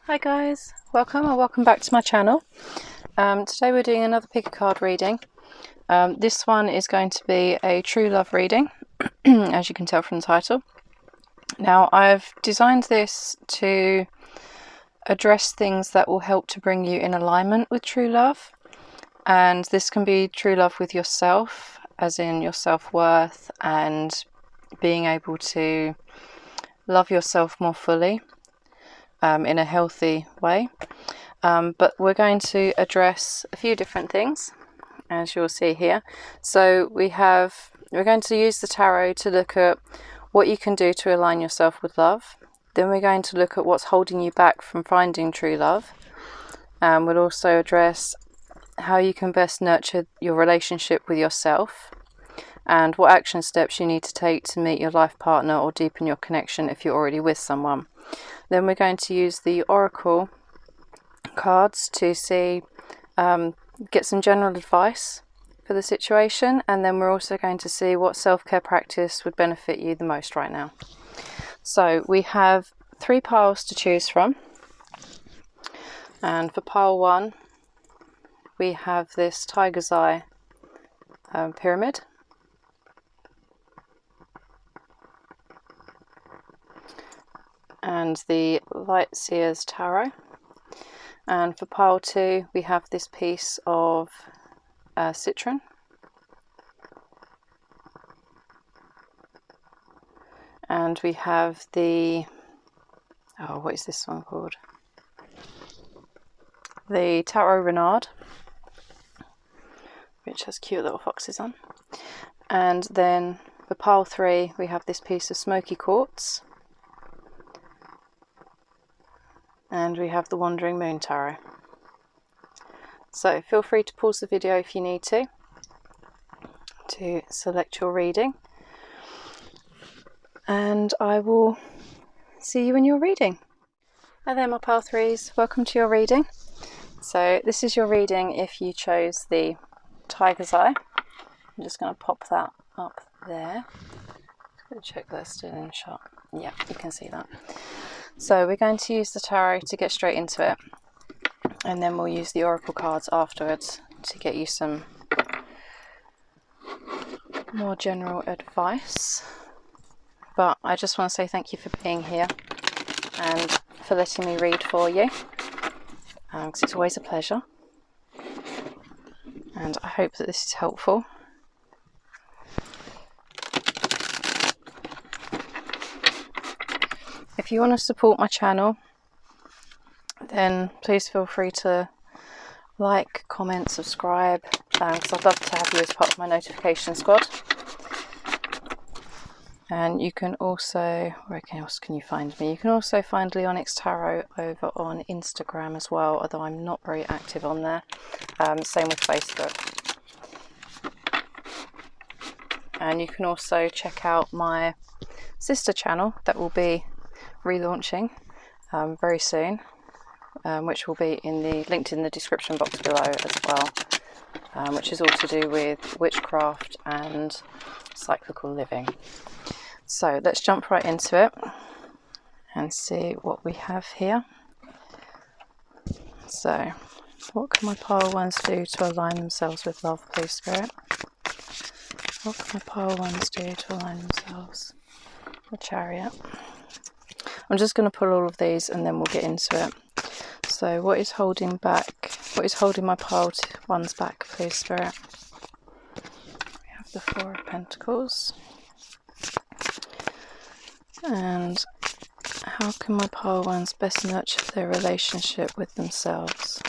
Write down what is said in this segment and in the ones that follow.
Hi guys, welcome back to my channel. Today we're doing another pick a card reading. This one is going to be a true love reading, as you can tell from the title. Now I've designed this to address things that will help to bring you in alignment with true love, and this can be true love with yourself, as in your self-worth and being able to love yourself more fully. In a healthy way, but we're going to address a few different things, as you'll see here. So we're going to use the tarot to look at what you can do to align yourself with love. Then we're going to look at what's holding you back from finding true love. We'll also address how you can best nurture your relationship with yourself, and what action steps you need to take to meet your life partner or deepen your connection if you're already with someone. Then we're going to use the oracle cards to see, get some general advice for the situation, and then we're also going to see what self-care practice would benefit you the most right now. So we have 3 piles to choose from, and for pile 1 we have this tiger's eye pyramid. And the Light Seer's Tarot. And for pile 2 we have this piece of citron. And we have the, what is this one called? The Tarot Renard, which has cute little foxes on. And then for pile 3 we have this piece of smoky quartz. And we have the Wandering Moon Tarot. So feel free to pause the video if you need to select your reading. And I will see you in your reading. Hi there my pile 3s, welcome to your reading. So this is your reading if you chose the tiger's eye. I'm just going to pop that up there. Just going to check that's still in shot. Yeah, you can see that. So we're going to use the tarot to get straight into it, and then we'll use the oracle cards afterwards to get you some more general advice. But I just want to say thank you for being here and for letting me read for you, because it's always a pleasure, and I hope that this is helpful. If you want to support my channel, then please feel free to like, comment, subscribe, because I'd love to have you as part of my notification squad. And you can also, where else can you find me? You can also find leonyxtarot over on Instagram as well, although I'm not very active on there. Same with Facebook. And you can also check out my sister channel that will be relaunching very soon, which will be linked in the description box below as well, which is all to do with witchcraft and cyclical living. So let's jump right into it and see what we have here. So what can my pile 1s do to align themselves with love, please Spirit? What can my pile 1s do to align themselves? The Chariot. I'm just going to pull all of these and then we'll get into it. So what is holding my pile 1s back, please Spirit? We have the 4 of Pentacles. And how can my pile 1s best nurture their relationship with themselves?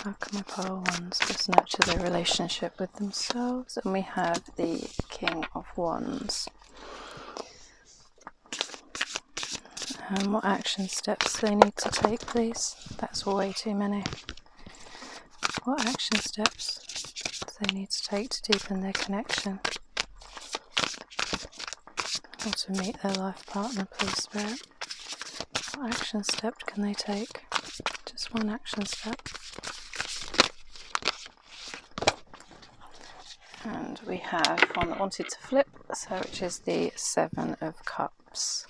How can my pile 1s best nurture their relationship with themselves? And we have the King of Wands. And what action steps they need to take, please? That's way too many. What action steps do they need to take to deepen their connection? Or to meet their life partner, please Spirit? What action step can they take? Just one action step. And we have one that wanted to flip, so which is the 7 of Cups.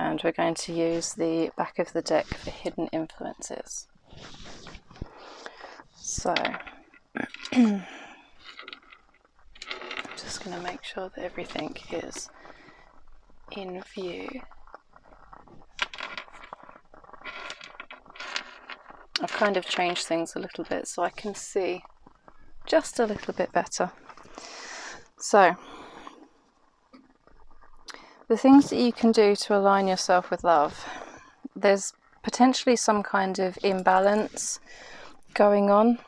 and we're going to use the back of the deck for hidden influences. So I'm just going to make sure that everything is in view. I've kind of changed things a little bit so I can see just a little bit better. So, the things that you can do to align yourself with love. There's potentially some kind of imbalance going on.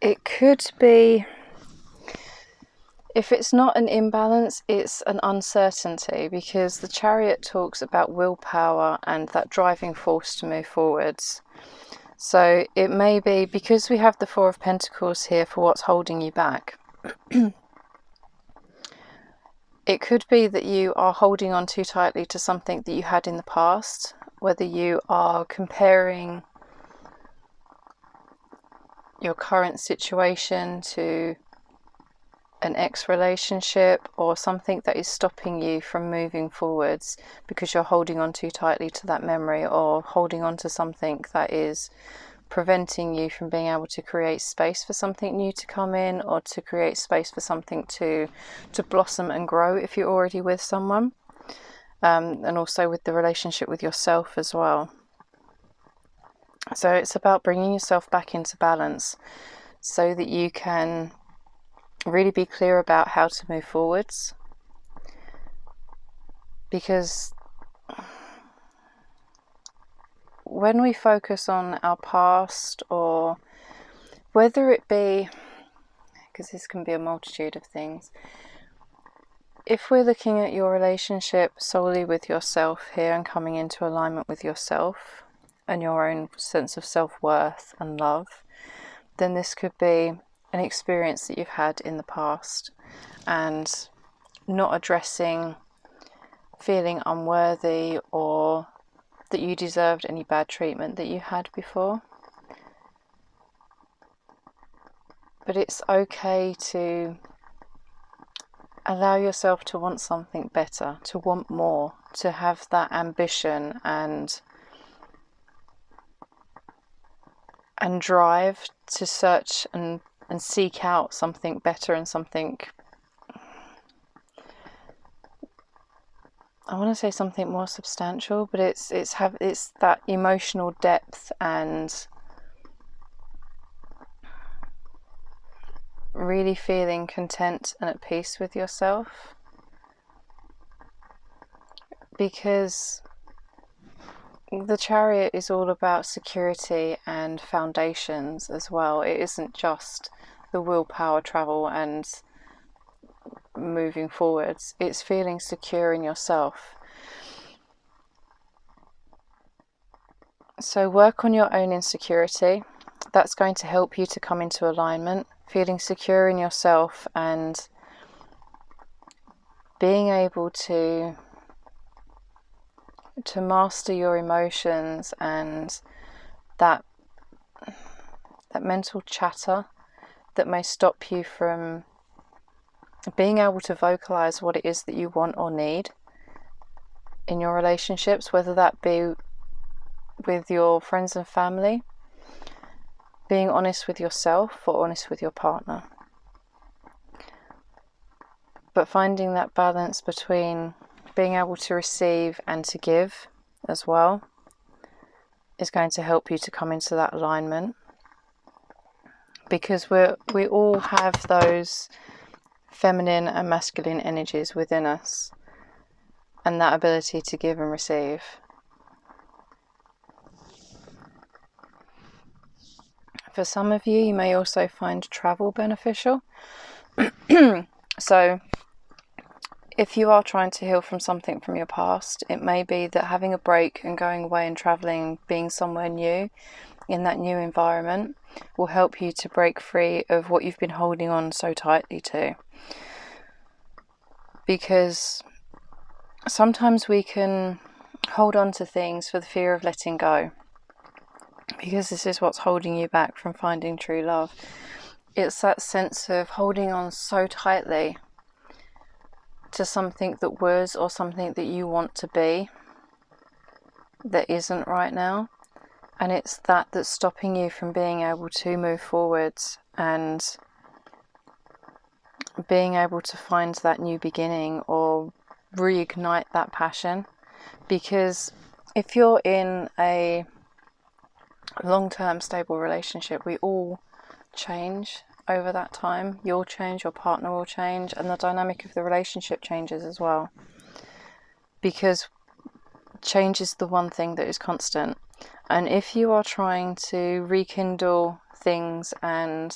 It could be, if it's not an imbalance, it's an uncertainty, because the Chariot talks about willpower and that driving force to move forwards. So it may be, because we have the Four of Pentacles here for what's holding you back, it could be that you are holding on too tightly to something that you had in the past, whether you are comparing your current situation to an ex-relationship or something that is stopping you from moving forwards because you're holding on too tightly to that memory, or holding on to something that is preventing you from being able to create space for something new to come in, or to create space for something to blossom and grow if you're already with someone, and also with the relationship with yourself as well. So it's about bringing yourself back into balance so that you can really be clear about how to move forwards, because when we focus on our past, or whether it be, because this can be a multitude of things, if we're looking at your relationship solely with yourself here and coming into alignment with yourself and your own sense of self-worth and love, then this could be an experience that you've had in the past, and not addressing feeling unworthy or that you deserved any bad treatment that you had before. But it's okay to allow yourself to want something better, to want more, to have that ambition and drive to search and seek out something better and something, I want to say something more substantial, but it's that emotional depth and really feeling content and at peace with yourself, because the Chariot is all about security and foundations as well. It isn't just the willpower, travel and moving forwards. It's feeling secure in yourself. So work on your own insecurity. That's going to help you to come into alignment, feeling secure in yourself and being able to master your emotions and that mental chatter that may stop you from being able to vocalize what it is that you want or need in your relationships, whether that be with your friends and family, being honest with yourself or honest with your partner. But finding that balance between being able to receive and to give as well is going to help you to come into that alignment, because we all have those feminine and masculine energies within us, and that ability to give and receive. For some of you, you may also find travel beneficial. So if you are trying to heal from something from your past, it may be that having a break and going away and traveling, being somewhere new in that new environment, will help you to break free of what you've been holding on so tightly to. Because sometimes we can hold on to things for the fear of letting go, because this is what's holding you back from finding true love. It's that sense of holding on so tightly to something that was, or something that you want to be, that isn't right now. And it's that that's stopping you from being able to move forwards and being able to find that new beginning or reignite that passion. Because if you're in a long-term stable relationship, we all change over that time. You'll change, your partner will change, and the dynamic of the relationship changes as well, because change is the one thing that is constant. And if you are trying to rekindle things and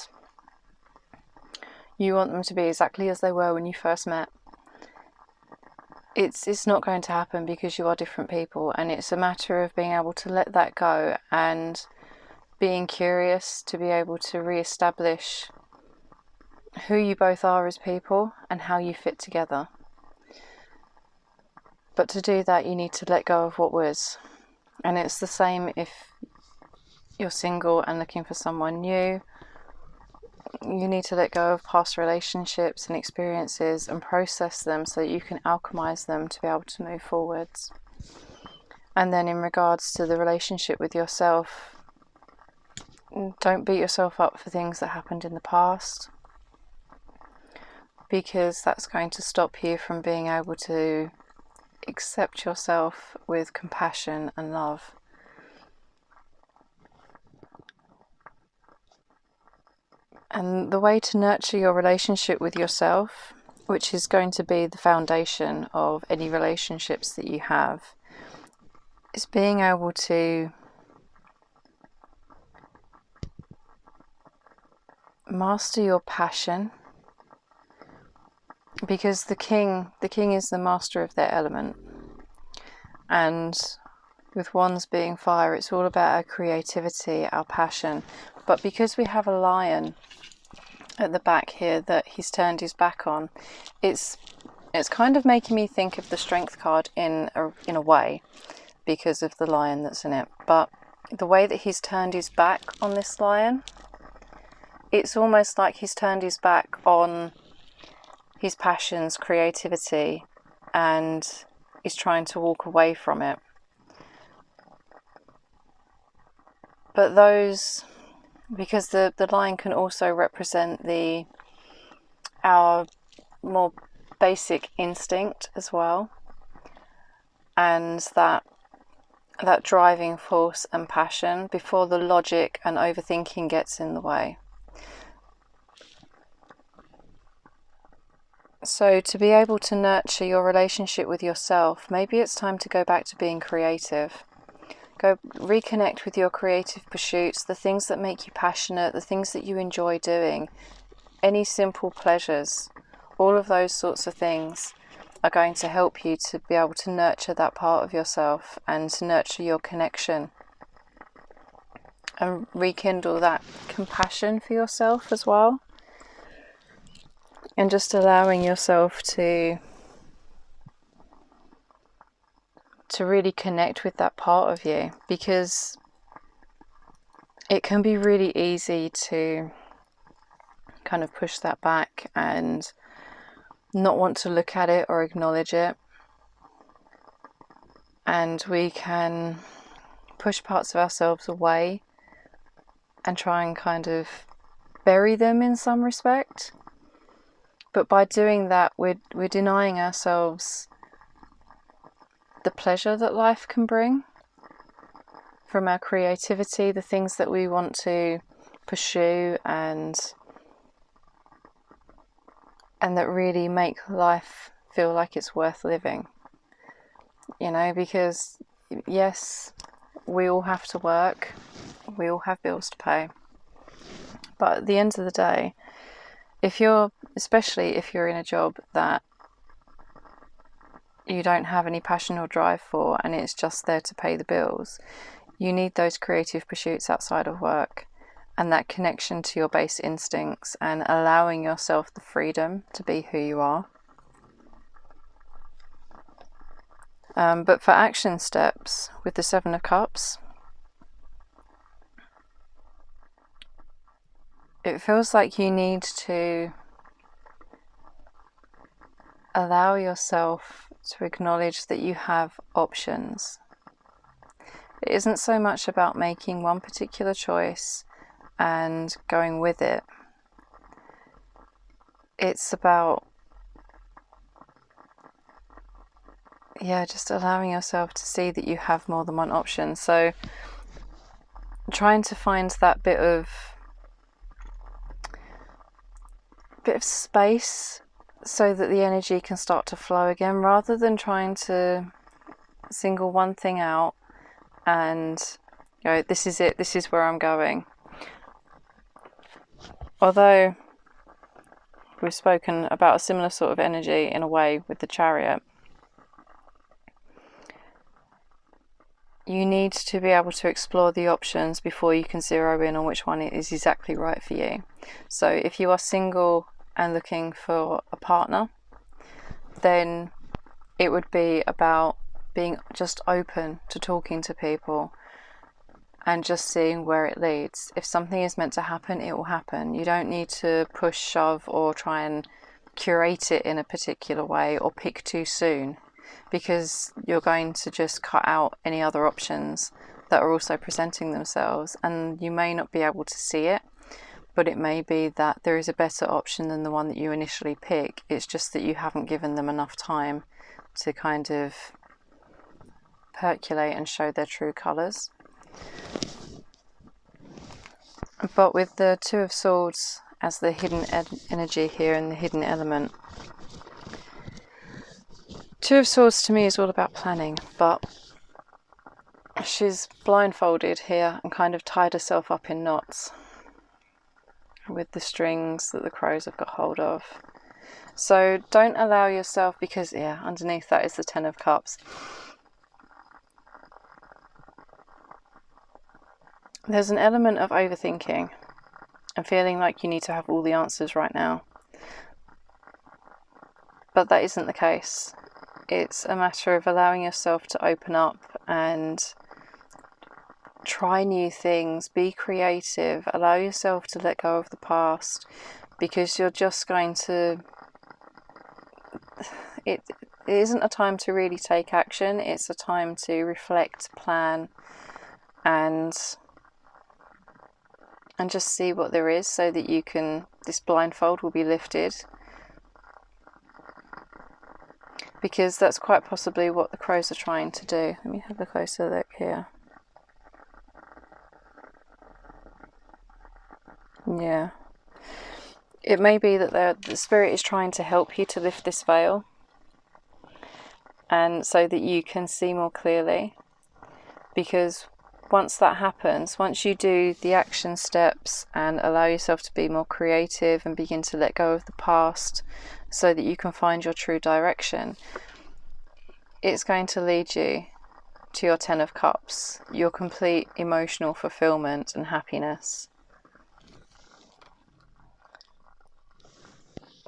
you want them to be exactly as they were when you first met, it's not going to happen, because you are different people. And it's a matter of being able to let that go and being curious to be able to re-establish who you both are as people and how you fit together. But to do that, you need to let go of what was. And it's the same if you're single and looking for someone new. You need to let go of past relationships and experiences and process them so that you can alchemize them to be able to move forwards. And then in regards to the relationship with yourself, don't beat yourself up for things that happened in the past, because that's going to stop you from being able to accept yourself with compassion and love. And the way to nurture your relationship with yourself, which is going to be the foundation of any relationships that you have, is being able to master your passion. Because the king is the master of their element. And with wands being fire, it's all about our creativity, our passion. But because we have a lion at the back here that he's turned his back on, it's kind of making me think of the strength card in a way, because of the lion that's in it. But the way that he's turned his back on this lion, it's almost like he's turned his back on his passions, creativity, and is trying to walk away from it. But those, because the lion can also represent our more basic instinct as well, and that driving force and passion before the logic and overthinking gets in the way. So to be able to nurture your relationship with yourself, maybe it's time to go back to being creative. Go reconnect with your creative pursuits, the things that make you passionate, the things that you enjoy doing, any simple pleasures. All of those sorts of things are going to help you to be able to nurture that part of yourself and to nurture your connection and rekindle that compassion for yourself as well. And just allowing yourself to really connect with that part of you, because it can be really easy to kind of push that back and not want to look at it or acknowledge it. And we can push parts of ourselves away and try and kind of bury them in some respect. But by doing that, we're denying ourselves the pleasure that life can bring from our creativity, the things that we want to pursue and that really make life feel like it's worth living. You know, because yes, we all have to work, we all have bills to pay. But at the end of the day, especially if you're in a job that you don't have any passion or drive for and it's just there to pay the bills, you need those creative pursuits outside of work and that connection to your base instincts and allowing yourself the freedom to be who you are. But for action steps with the Seven of Cups, it feels like you need to allow yourself to acknowledge that you have options. It isn't so much about making one particular choice and going with it. It's about, just allowing yourself to see that you have more than one option. So trying to find that bit of space so that the energy can start to flow again, rather than trying to single one thing out and go, this is it, this is where I'm going. Although we've spoken about a similar sort of energy in a way with the Chariot, you need to be able to explore the options before you can zero in on which one is exactly right for you. So if you are single and looking for a partner, then it would be about being just open to talking to people and just seeing where it leads. If something is meant to happen, it will happen. You don't need to push, shove, or try and curate it in a particular way or pick too soon, because you're going to just cut out any other options that are also presenting themselves, and you may not be able to see it, but it may be that there is a better option than the one that you initially pick. It's just that you haven't given them enough time to kind of percolate and show their true colours. But with the Two of Swords as the hidden energy here and the hidden element, Two of Swords to me is all about planning, but she's blindfolded here and kind of tied herself up in knots with the strings that the crows have got hold of. So don't allow yourself, because underneath that is the Ten of Cups. There's an element of overthinking and feeling like you need to have all the answers right now. But that isn't the case. It's a matter of allowing yourself to open up and try new things, be creative, allow yourself to let go of the past, because you're just going to... It isn't a time to really take action, it's a time to reflect, plan, and just see what there is, so that you can... This blindfold will be lifted, because that's quite possibly what the crows are trying to do. Let me have a closer look here. Yeah. It may be that the spirit is trying to help you to lift this veil, and so that you can see more clearly, because once that happens, once you do the action steps and allow yourself to be more creative and begin to let go of the past so that you can find your true direction, it's going to lead you to your Ten of Cups, your complete emotional fulfillment and happiness.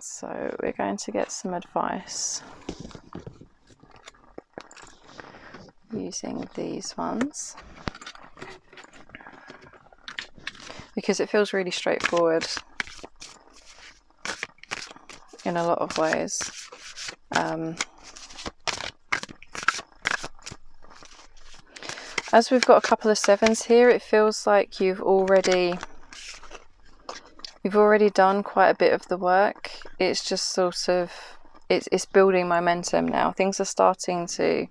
So we're going to get some advice using these ones, because it feels really straightforward in a lot of ways. As we've got a couple of sevens here, it feels like you've already done quite a bit of the work. It's just sort of, it's building momentum now. Things are starting to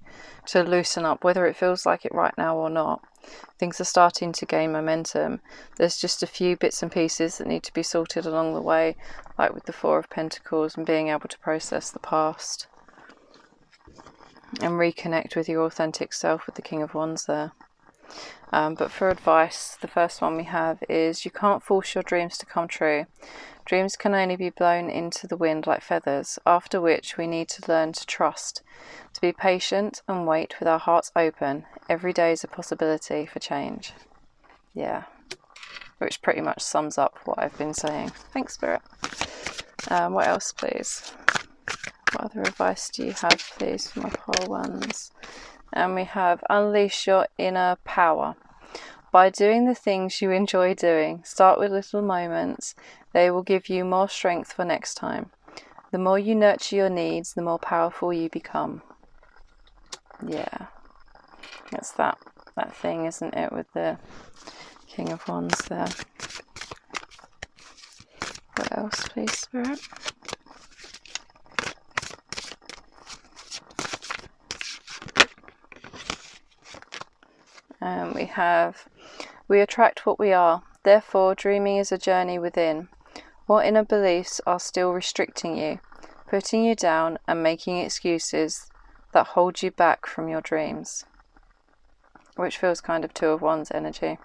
loosen up, whether it feels like it right now or not. Things are starting to gain momentum. There's just a few bits and pieces that need to be sorted along the way, like with the Four of Pentacles and being able to process the past and reconnect with your authentic self with the King of Wands there. But for advice, the first one we have is, you can't force your dreams to come true. Dreams can only be blown into the wind like feathers, after which we need to learn to trust, to be patient and wait with our hearts open. Every day is a possibility for change. Yeah, which pretty much sums up what I've been saying. Thanks, Spirit. What else, please? What other advice do you have, please, for my pole ones? And we have, unleash your inner power. By doing the things you enjoy doing, start with little moments. They will give you more strength for next time. The more you nurture your needs, the more powerful you become. Yeah, that's that thing, isn't it, with the King of Wands there. What else, please, Spirit? We attract what we are. Therefore, dreaming is a journey within. What inner beliefs are still restricting you, putting you down and making excuses that hold you back from your dreams? Which feels kind of Two of Wands energy.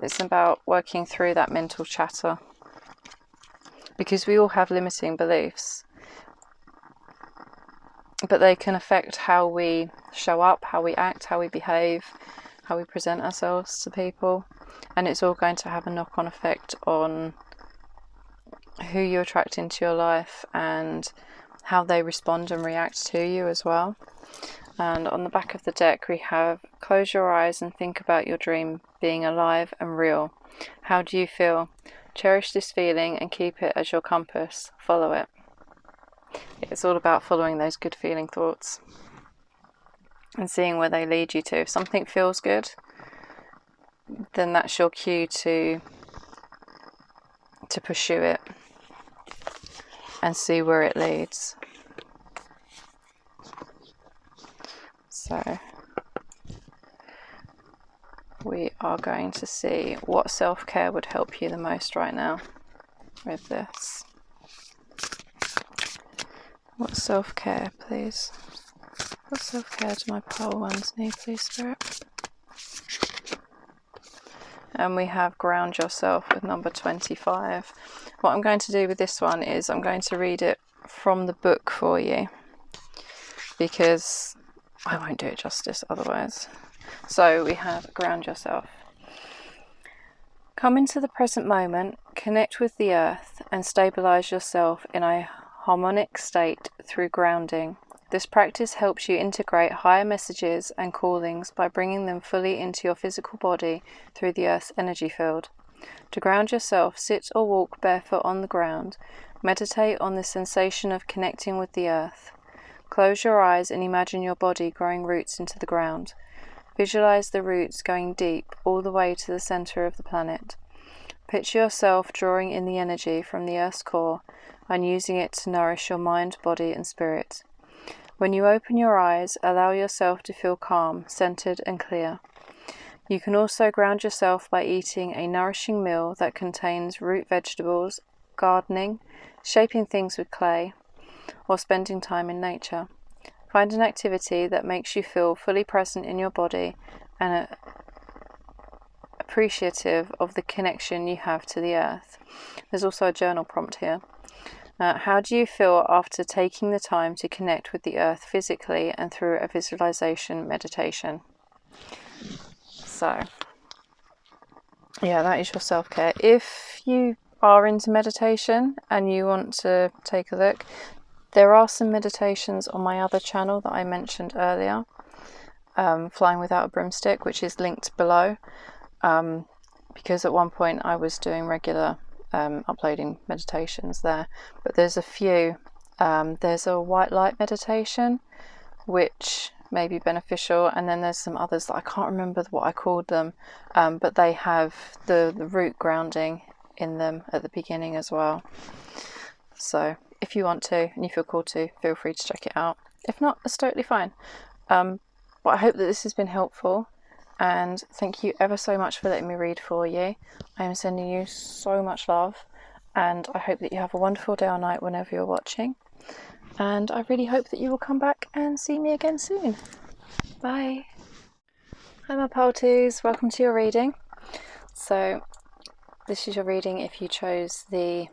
It's about working through that mental chatter, because we all have limiting beliefs, but they can affect how we show up, how we act, how we behave, how we present ourselves to people, and it's all going to have a knock-on effect on who you attract into your life and how they respond and react to you as well. And on the back of the deck we have, close your eyes and think about your dream being alive and real. How do you feel? Cherish this feeling and keep it as your compass. Follow it. It's all about following those good feeling thoughts and seeing where they lead you to. If something feels good, then that's your cue to pursue it and see where it leads. So we are going to see what self-care would help you the most right now with this. What self-care, please? What self-care do my pole ones need, please, Spirit? And we have ground yourself with number 25. What I'm going to do with this one is I'm going to read it from the book for you, because I won't do it justice otherwise. So we have ground yourself. Come into the present moment, connect with the earth, and stabilize yourself in a harmonic state through grounding. This practice helps you integrate higher messages and callings by bringing them fully into your physical body through the earth's energy field. To ground yourself, sit or walk barefoot on the ground. Meditate on the sensation of connecting with the earth. Close your eyes and imagine your body growing roots into the ground. Visualize the roots going deep all the way to the center of the planet. Picture yourself drawing in the energy from the earth's core and using it to nourish your mind, body and spirit. When you open your eyes, allow yourself to feel calm, centered and clear. You can also ground yourself by eating a nourishing meal that contains root vegetables, gardening, shaping things with clay, or spending time in nature. Find an activity that makes you feel fully present in your body and appreciative of the connection you have to the earth. There's also a journal prompt here. How do you feel after taking the time to connect with the earth physically and through a visualization meditation? So, yeah, that is your self-care. If you are into meditation and you want to take a look, there are some meditations on my other channel that I mentioned earlier, Flying Without a Broomstick, which is linked below, because at one point I was doing regular uploading meditations there, but there's a few. There's a white light meditation which may be beneficial, and then there's some others that I can't remember what I called them, but they have the root grounding in them at the beginning as well. So if you want to and you feel called to, feel free to check it out. If not, it's totally fine. But I hope that this has been helpful, and thank you ever so much for letting me read for you. I am sending you so much love, and I hope that you have a wonderful day or night whenever you're watching, and I really hope that you will come back and see me again soon. Bye. Hi my Paltus, welcome to your reading. So this is your reading if you chose the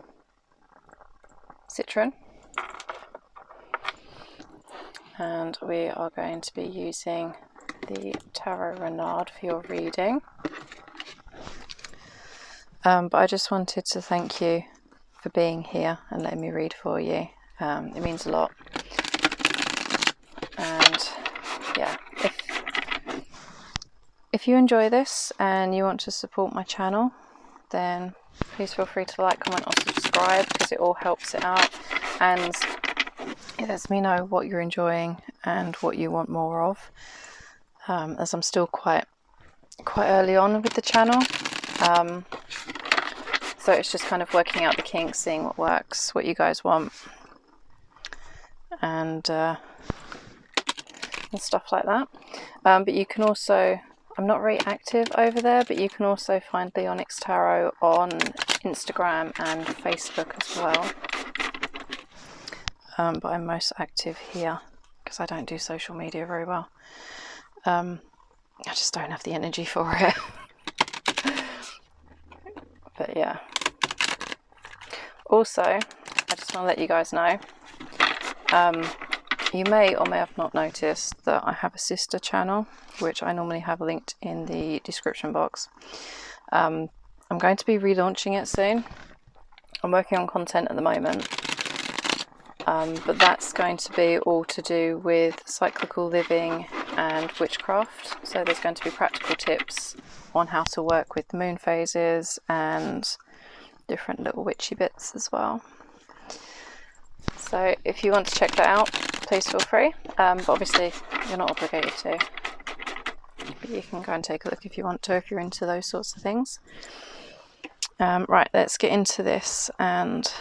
Citron, and we are going to be using the Tarot Renard for your reading. But I just wanted to thank you for being here and letting me read for you. It means a lot. And yeah, if you enjoy this and you want to support my channel, then please feel free to like, comment or subscribe, because it all helps it out and it lets me know what you're enjoying and what you want more of, as I'm still quite early on with the channel, so it's just kind of working out the kinks, seeing what works, what you guys want, and stuff like that. But you can also, I'm not very active over there, but you can also find Leonyx Tarot on Instagram and Facebook as well. But I'm most active here because I don't do social media very well. I just don't have the energy for it. But yeah. Also, I just want to let you guys know, you may or may have not noticed that I have a sister channel, which I normally have linked in the description box. I'm going to be relaunching it soon. I'm working on content at the moment, but that's going to be all to do with cyclical living and witchcraft. So there's going to be practical tips on how to work with the moon phases and different little witchy bits as well. So if you want to check that out, please feel free, but obviously you're not obligated to, but you can go and take a look if you want to, if you're into those sorts of things. Right, let's get into this and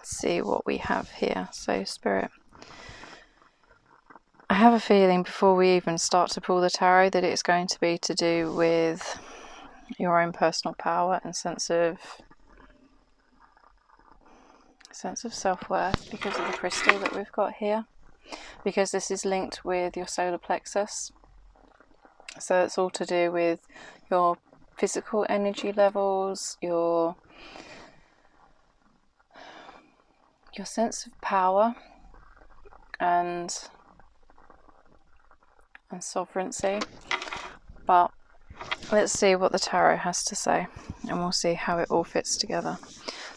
see what we have here. So Spirit, I have a feeling before we even start to pull the tarot that it's going to be to do with your own personal power and sense of self-worth, because of the crystal that we've got here, because this is linked with your solar plexus. So it's all to do with your physical energy levels, your sense of power and sovereignty. But let's see what the tarot has to say, and we'll see how it all fits together.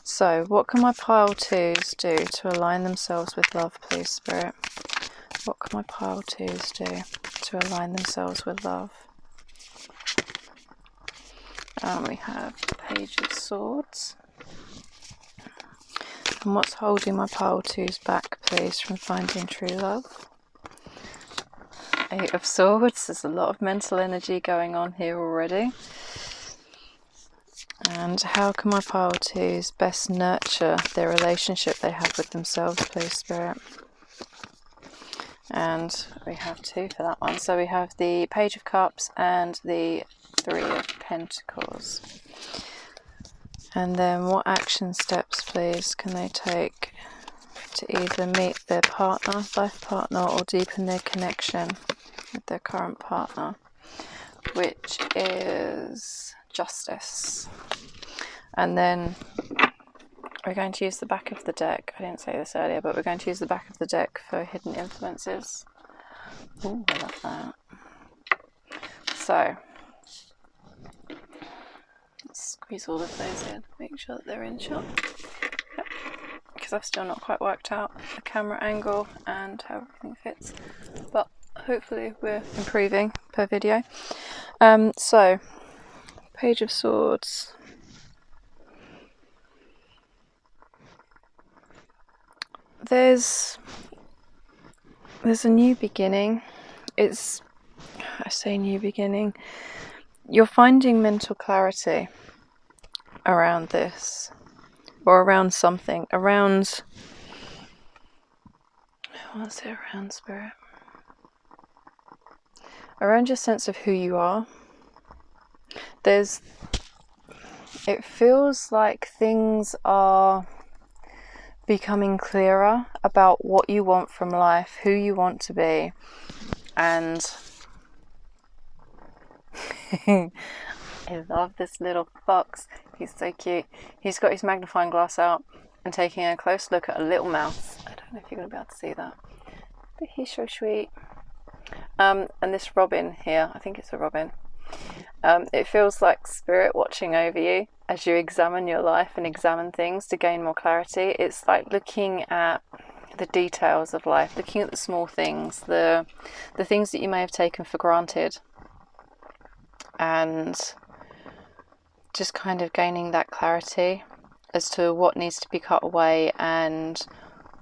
So what can my pile twos do to align themselves with love, please, Spirit? What can my pile twos do to align themselves with love? We have the Page of Swords. And what's holding my pile twos back, please, from finding true love? Eight of Swords. There's a lot of mental energy going on here already. And how can my pile twos best nurture their relationship they have with themselves, please, Spirit? And we have two for that one. So we have the Page of Cups and the Three of Pentacles. And then what action steps, please, can they take to either meet their partner, life partner, or deepen their connection with their current partner, which is Justice. And then we're going to use the back of the deck. I didn't say this earlier, but we're going to use the back of the deck for hidden influences. Oh, I love that. So let's squeeze all of those in, make sure that they're in shot. Yep. Because I've still not quite worked out the camera angle and how everything fits, but hopefully we're improving per video. So Page of Swords. There's a new beginning. I say new beginning. You're finding mental clarity around this, or around something, what's it around, Spirit? Around your sense of who you are. It feels like things are becoming clearer about what you want from life, who you want to be, and I love this little fox. He's so cute. He's got his magnifying glass out and taking a close look at a little mouse. I don't know if you're going to be able to see that, but he's so sweet. And this robin here, I think it's a robin. It feels like Spirit watching over you as you examine your life and examine things to gain more clarity. It's like looking at the details of life, looking at the small things, the things that you may have taken for granted, and just kind of gaining that clarity as to what needs to be cut away and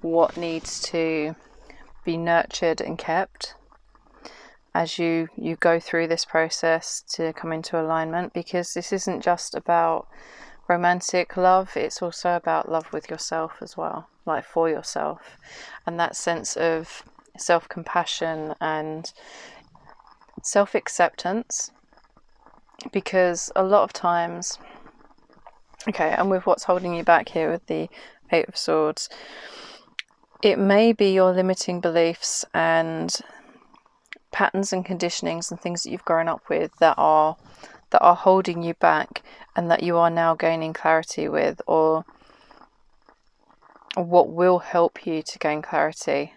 what needs to be nurtured and kept as you go through this process to come into alignment, because this isn't just about romantic love, it's also about love with yourself as well, like for yourself, and that sense of self-compassion and self-acceptance. Because a lot of times, okay, and with what's holding you back here with the Eight of Swords, it may be your limiting beliefs and patterns and conditionings and things that you've grown up with that are holding you back, and that you are now gaining clarity with, or what will help you to gain clarity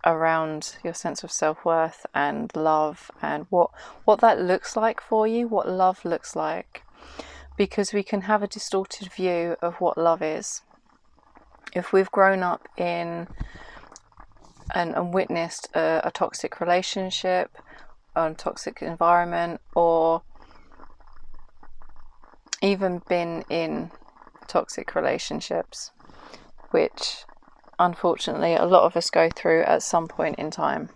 around your sense of self-worth and love, and what that looks like for you, what love looks like. Because we can have a distorted view of what love is. If we've grown up in and witnessed a toxic relationship, a toxic environment, or even been in toxic relationships, which unfortunately a lot of us go through at some point in time,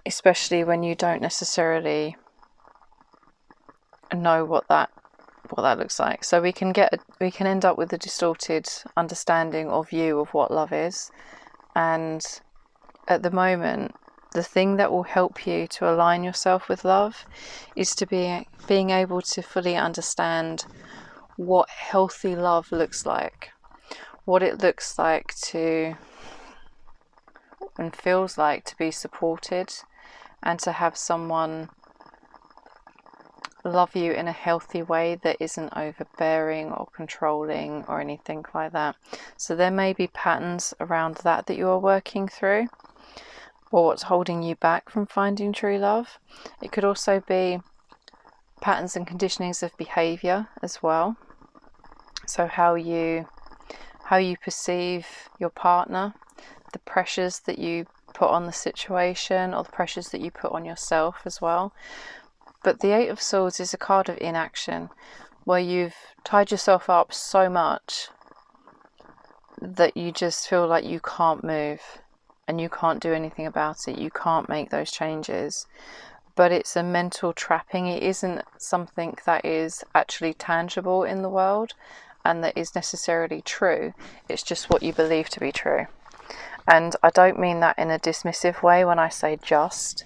especially when you don't necessarily know what that looks like. So we can end up with a distorted understanding or view of what love is. And at the moment, the thing that will help you to align yourself with love is to being able to fully understand what healthy love looks like, what it looks like to and feels like to be supported, and to have someone love you in a healthy way that isn't overbearing or controlling or anything like that. So there may be patterns around that you are working through, or what's holding you back from finding true love. It could also be patterns and conditionings of behavior as well. So how you perceive your partner, the pressures that you put on the situation, or the pressures that you put on yourself as well. But the Eight of Swords is a card of inaction, where you've tied yourself up so much that you just feel like you can't move and you can't do anything about it. You can't make those changes. But it's a mental trapping. It isn't something that is actually tangible in the world and that is necessarily true. It's just what you believe to be true. And I don't mean that in a dismissive way when I say just.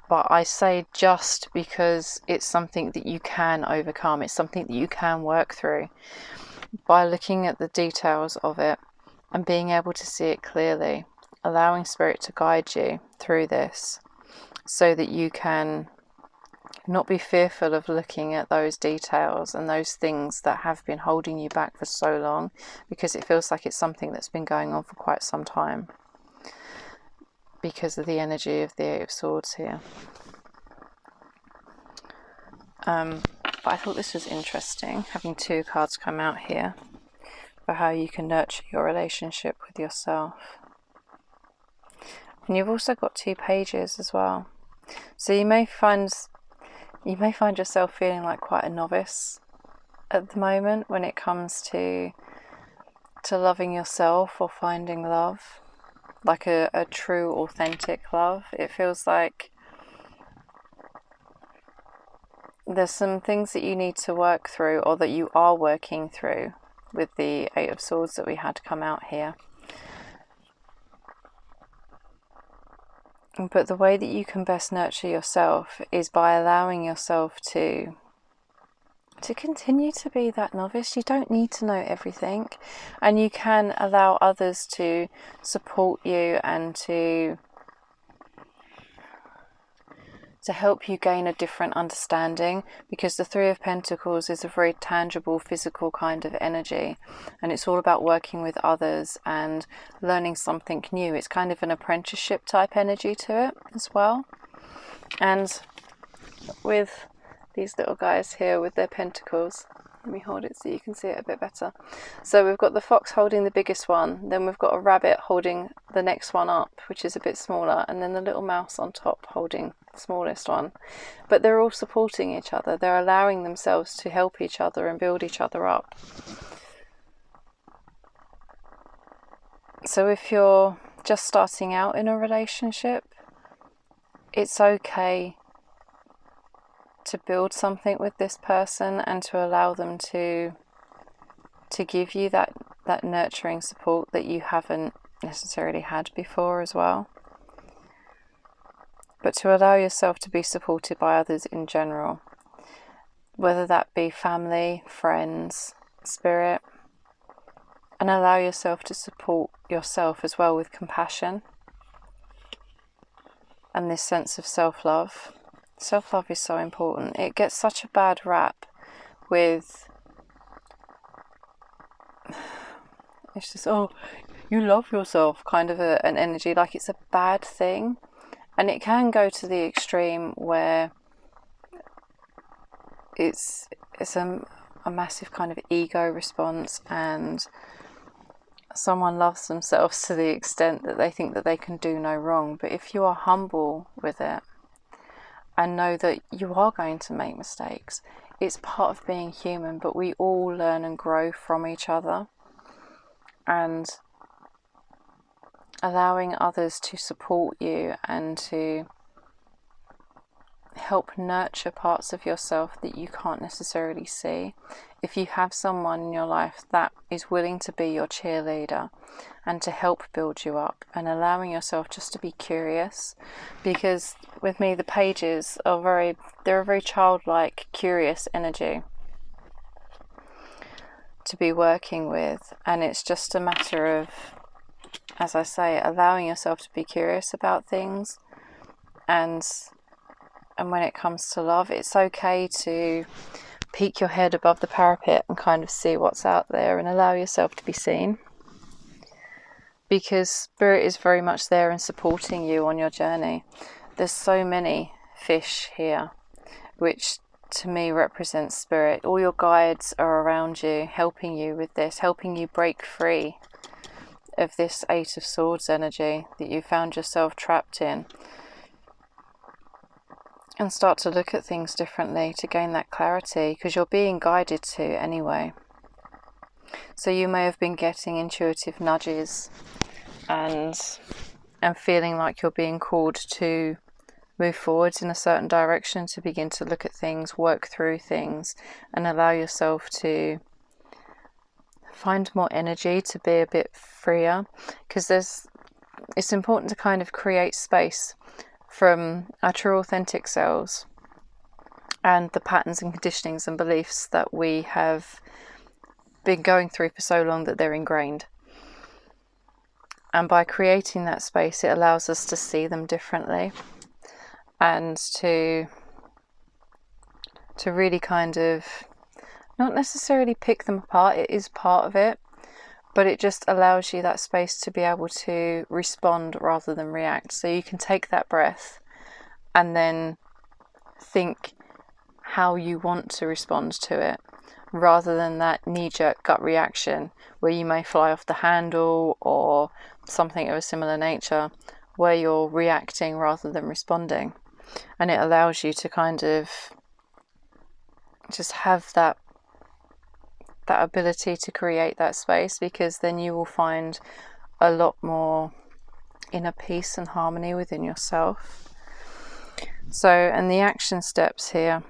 But I say just because it's something that you can overcome. It's something that you can work through by looking at the details of it and being able to see it clearly, allowing Spirit to guide you through this so that you can not be fearful of looking at those details and those things that have been holding you back for so long, because it feels like it's something that's been going on for quite some time, because of the energy of the Eight of Swords here. But I thought this was interesting, having two cards come out here for how you can nurture your relationship with yourself. And you've also got two pages as well. So you may find yourself feeling like quite a novice at the moment when it comes to loving yourself or finding love. Like a true, authentic love. It feels like there's some things that you need to work through, or that you are working through with the Eight of Swords that we had come out here. But the way that you can best nurture yourself is by allowing yourself to continue to be that novice. You don't need to know everything, and you can allow others to support you and to help you gain a different understanding, because the Three of Pentacles is a very tangible, physical kind of energy, and it's all about working with others and learning something new. It's kind of an apprenticeship type energy to it as well. And with these little guys here with their pentacles, Let me hold it so you can see it a bit better. So we've got the fox holding the biggest one, then we've got a rabbit holding the next one up, which is a bit smaller, and then the little mouse on top holding the smallest one. But they're all supporting each other. They're allowing themselves to help each other and build each other up. So if you're just starting out in a relationship, it's okay to build something with this person and to allow them to give you that nurturing support that you haven't necessarily had before as well. But to allow yourself to be supported by others in general, whether that be family, friends, spirit, and allow yourself to support yourself as well with compassion and this sense of self-love. Self-love is so important. It gets such a bad rap with, it's just, oh, you love yourself, kind of an energy, like it's a bad thing. And it can go to the extreme where it's a massive kind of ego response, and someone loves themselves to the extent that they think that they can do no wrong. But if you are humble with it and know that you are going to make mistakes, it's part of being human, but we all learn and grow from each other. And allowing others to support you and to help nurture parts of yourself that you can't necessarily see. If you have someone in your life that is willing to be your cheerleader and to help build you up, and allowing yourself just to be curious, because with me the pages are they're a very childlike, curious energy to be working with, and it's just a matter of, as I say, allowing yourself to be curious about things. And when it comes to love, it's okay to peek your head above the parapet and kind of see what's out there and allow yourself to be seen, because spirit is very much there and supporting you on your journey. There's so many fish here, which to me represents spirit. All your guides are around you, helping you with this, helping you break free of this Eight of Swords energy that you found yourself trapped in, and start to look at things differently to gain that clarity, because you're being guided to anyway. So you may have been getting intuitive nudges and feeling like you're being called to move forwards in a certain direction, to begin to look at things, work through things, and allow yourself to find more energy, to be a bit freer, because it's important to kind of create space from our true authentic selves and the patterns and conditionings and beliefs that we have been going through for so long that they're ingrained. And by creating that space, it allows us to see them differently and to really kind of not necessarily pick them apart. It is part of it, but it just allows you that space to be able to respond rather than react. So you can take that breath and then think how you want to respond to it, rather than that knee-jerk gut reaction where you may fly off the handle or something of a similar nature, where you're reacting rather than responding. And it allows you to kind of just have that ability to create that space, because then you will find a lot more inner peace and harmony within yourself. So, and the action steps here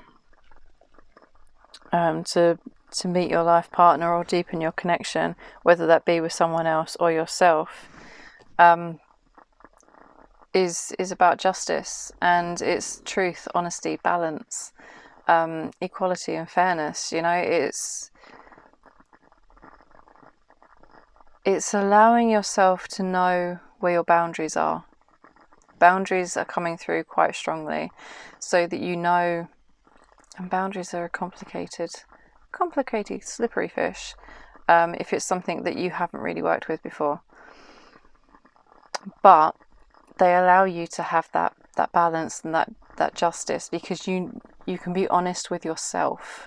to meet your life partner or deepen your connection, whether that be with someone else or yourself, is about justice, and it's truth, honesty, balance, equality and fairness. You know, it's allowing yourself to know where your boundaries are. Boundaries are coming through quite strongly, so that you know, and boundaries are a complicated, slippery fish, if it's something that you haven't really worked with before. But they allow you to have that balance and that justice, because you can be honest with yourself.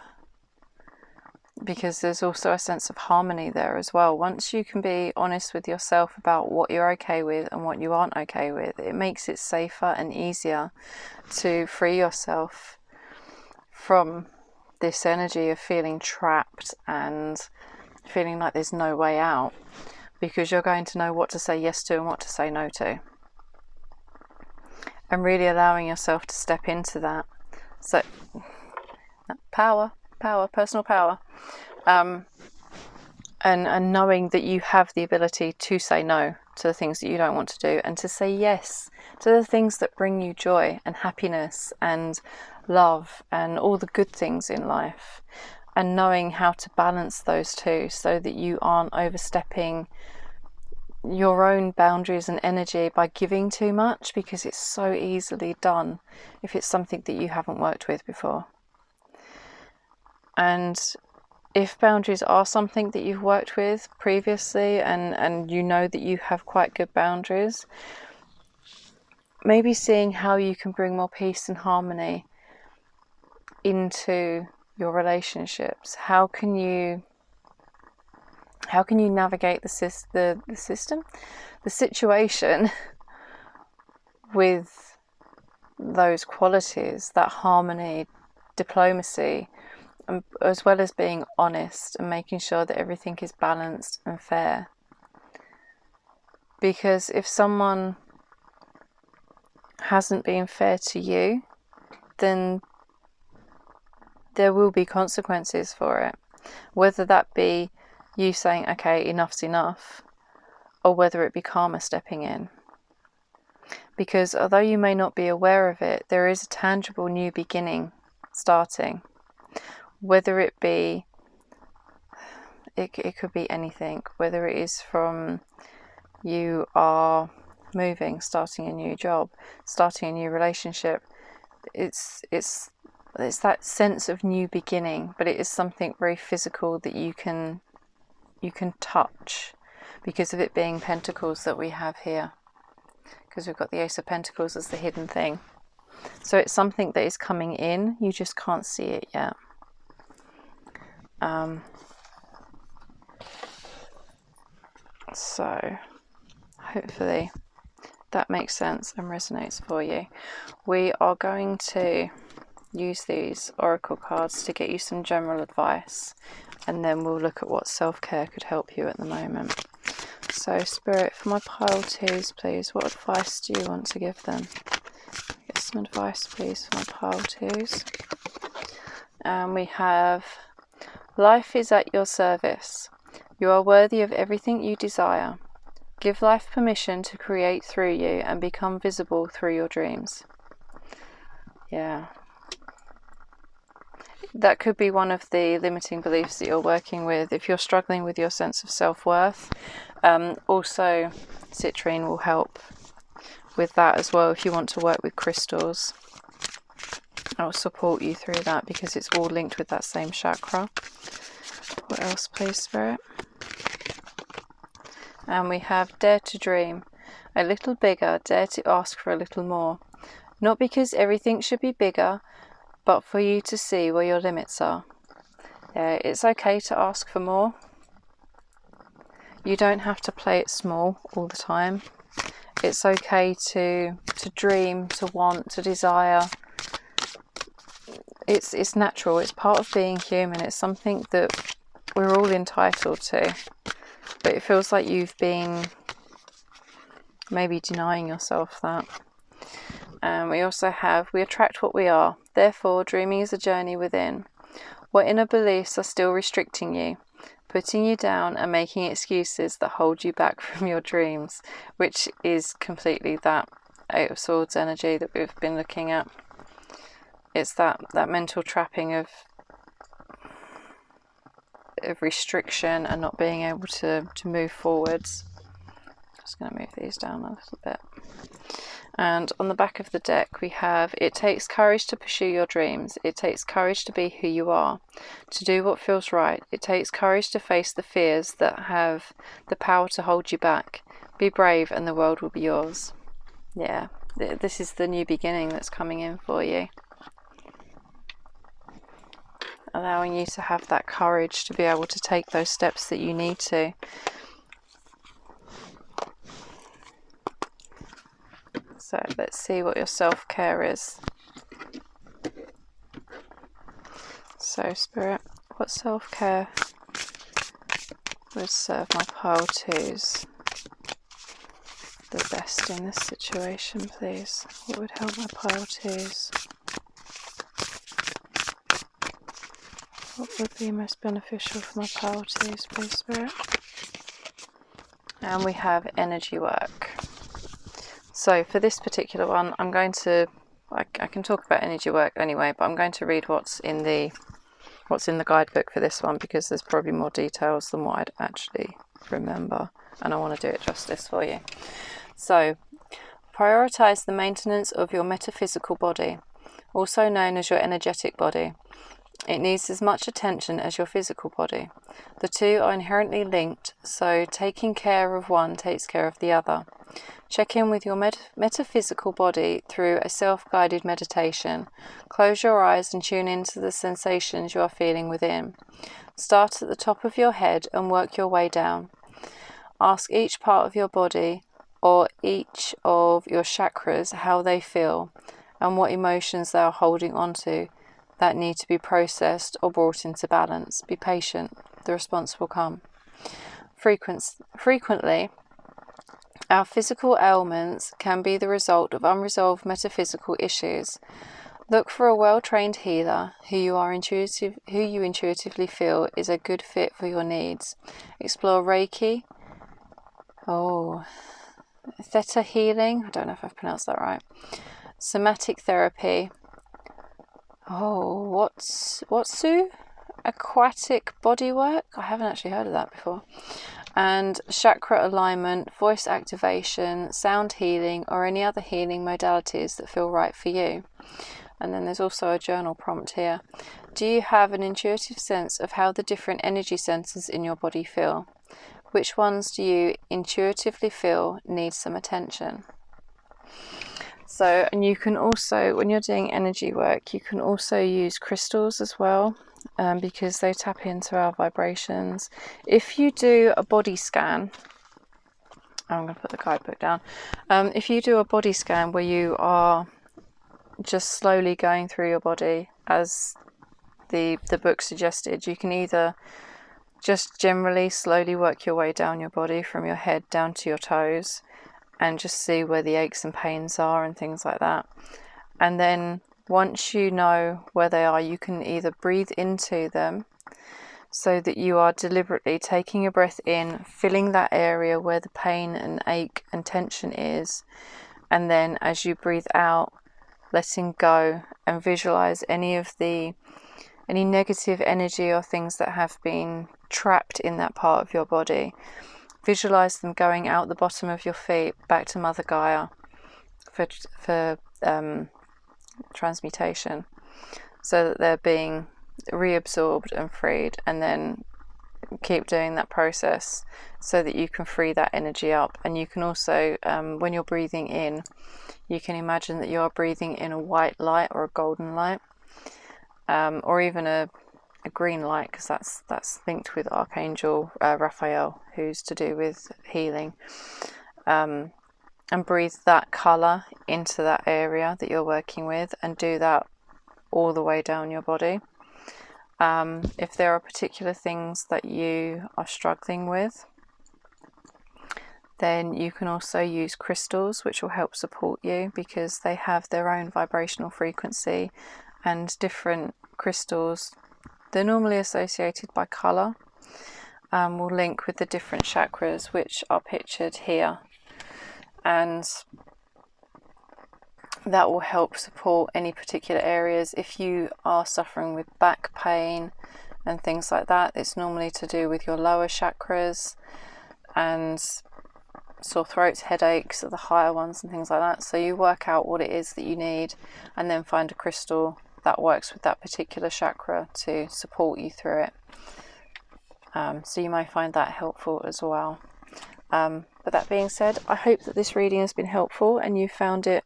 because there's also a sense of harmony there as well. Once you can be honest with yourself about what you're okay with and what you aren't okay with, it makes it safer and easier to free yourself from this energy of feeling trapped and feeling like there's no way out, because you're going to know what to say yes to and what to say no to, and really allowing yourself to step into that. So power, personal power, and knowing that you have the ability to say no to the things that you don't want to do, and to say yes to the things that bring you joy and happiness and love and all the good things in life, and knowing how to balance those two so that you aren't overstepping your own boundaries and energy by giving too much, because it's so easily done if it's something that you haven't worked with before. And if boundaries are something that you've worked with previously, and you know that you have quite good boundaries, maybe seeing how you can bring more peace and harmony into your relationships. How can you navigate the situation with those qualities, that harmony, diplomacy, as well as being honest and making sure that everything is balanced and fair? Because if someone hasn't been fair to you, then there will be consequences for it, whether that be you saying, okay, enough's enough, or whether it be karma stepping in. Because although you may not be aware of it, there is a tangible new beginning starting. Whether it be, it could be anything, whether it is from you are moving, starting a new job, starting a new relationship. It's that sense of new beginning, but it is something very physical that you can touch, because of it being pentacles that we have here, because we've got the Ace of Pentacles as the hidden thing. So it's something that is coming in, you just can't see it yet. So hopefully that makes sense and resonates for you. We are going to use these oracle cards to get you some general advice, and then we'll look at what self-care could help you at the moment. So Spirit, for my pile twos, please, what advice do you want to give them? Get some advice, please, for my pile twos. And we have, life is at your service. You are worthy of everything you desire. Give life permission to create through you and become visible through your dreams. Yeah. That could be one of the limiting beliefs that you're working with. If you're struggling with your sense of self-worth, also citrine will help with that as well. If you want to work with crystals, I'll support you through that, because it's all linked with that same chakra. What else, please, Spirit? And we have dare to dream. A little bigger, dare to ask for a little more. Not because everything should be bigger, but for you to see where your limits are. Yeah, it's okay to ask for more. You don't have to play it small all the time. It's okay to dream, to want, to desire. It's natural. It's part of being human. It's something that we're all entitled to. But it feels like you've been maybe denying yourself that. And we also have, we attract what we are. Therefore, dreaming is a journey within. What inner beliefs are still restricting you, putting you down and making excuses that hold you back from your dreams, which is completely that Eight of Swords energy that we've been looking at. It's that mental trapping of restriction and not being able to move forwards. Just going to move these down a little bit. And on the back of the deck we have, it takes courage to pursue your dreams. It takes courage to be who you are, to do what feels right. It takes courage to face the fears that have the power to hold you back. Be brave and the world will be yours. Yeah, this is the new beginning that's coming in for you. allowing you to have that courage to be able to take those steps that you need to. So let's see what your self-care is. So Spirit, what self-care would serve my pile twos the best in this situation, please? What would help my pile twos? What would be most beneficial for my pile twos, please, Spirit? And we have energy work. So for this particular one, I'm going to, I can talk about energy work anyway, but I'm going to read what's in the guidebook for this one, because there's probably more details than what I'd actually remember, and I want to do it justice for you. So, prioritize the maintenance of your metaphysical body, also known as your energetic body. It needs as much attention as your physical body. The two are inherently linked, so taking care of one takes care of the other. Check in with your metaphysical body through a self-guided meditation. Close your eyes and tune into the sensations you are feeling within. Start at the top of your head and work your way down. Ask each part of your body or each of your chakras how they feel and what emotions they are holding onto that need to be processed or brought into balance. Be patient. The response will come. Frequently, our physical ailments can be the result of unresolved metaphysical issues. Look for a well-trained healer who you intuitively feel is a good fit for your needs. Explore Reiki, Theta healing, I don't know if I've pronounced that right, somatic therapy, Watsu, aquatic bodywork, I haven't actually heard of that before, and chakra alignment, voice activation, sound healing, or any other healing modalities that feel right for you. And then there's also a journal prompt here. Do you have an intuitive sense of how the different energy centers in your body feel? Which ones do you intuitively feel need some attention? So, and you can also, when you're doing energy work, you can also use crystals as well, because they tap into our vibrations. If you do a body scan, I'm going to put the guidebook down. If you do a body scan where you are just slowly going through your body, as the book suggested, you can either just generally slowly work your way down your body from your head down to your toes and just see where the aches and pains are and things like that. And then once you know where they are, you can either breathe into them so that you are deliberately taking a breath in, filling that area where the pain and ache and tension is, and then as you breathe out, letting go and visualize any negative energy or things that have been trapped in that part of your body. Visualize them going out the bottom of your feet back to Mother Gaia for transmutation, so that they're being reabsorbed and freed, and then keep doing that process so that you can free that energy up. And you can also, when you're breathing in, you can imagine that you're breathing in a white light or a golden light, or even a green light, because that's linked with Archangel Raphael, who's to do with healing, and breathe that colour into that area that you're working with, and do that all the way down your body. If there are particular things that you are struggling with, then you can also use crystals, which will help support you, because they have their own vibrational frequency, and different crystals, they're normally associated by colour, will link with the different chakras, which are pictured here, and that will help support any particular areas. If you are suffering with back pain and things like that, it's normally to do with your lower chakras, and sore throats, headaches are the higher ones and things like that. So you work out what it is that you need, and then find a crystal that works with that particular chakra to support you through it. So you might find that helpful as well. But that being said, I hope that this reading has been helpful and you found it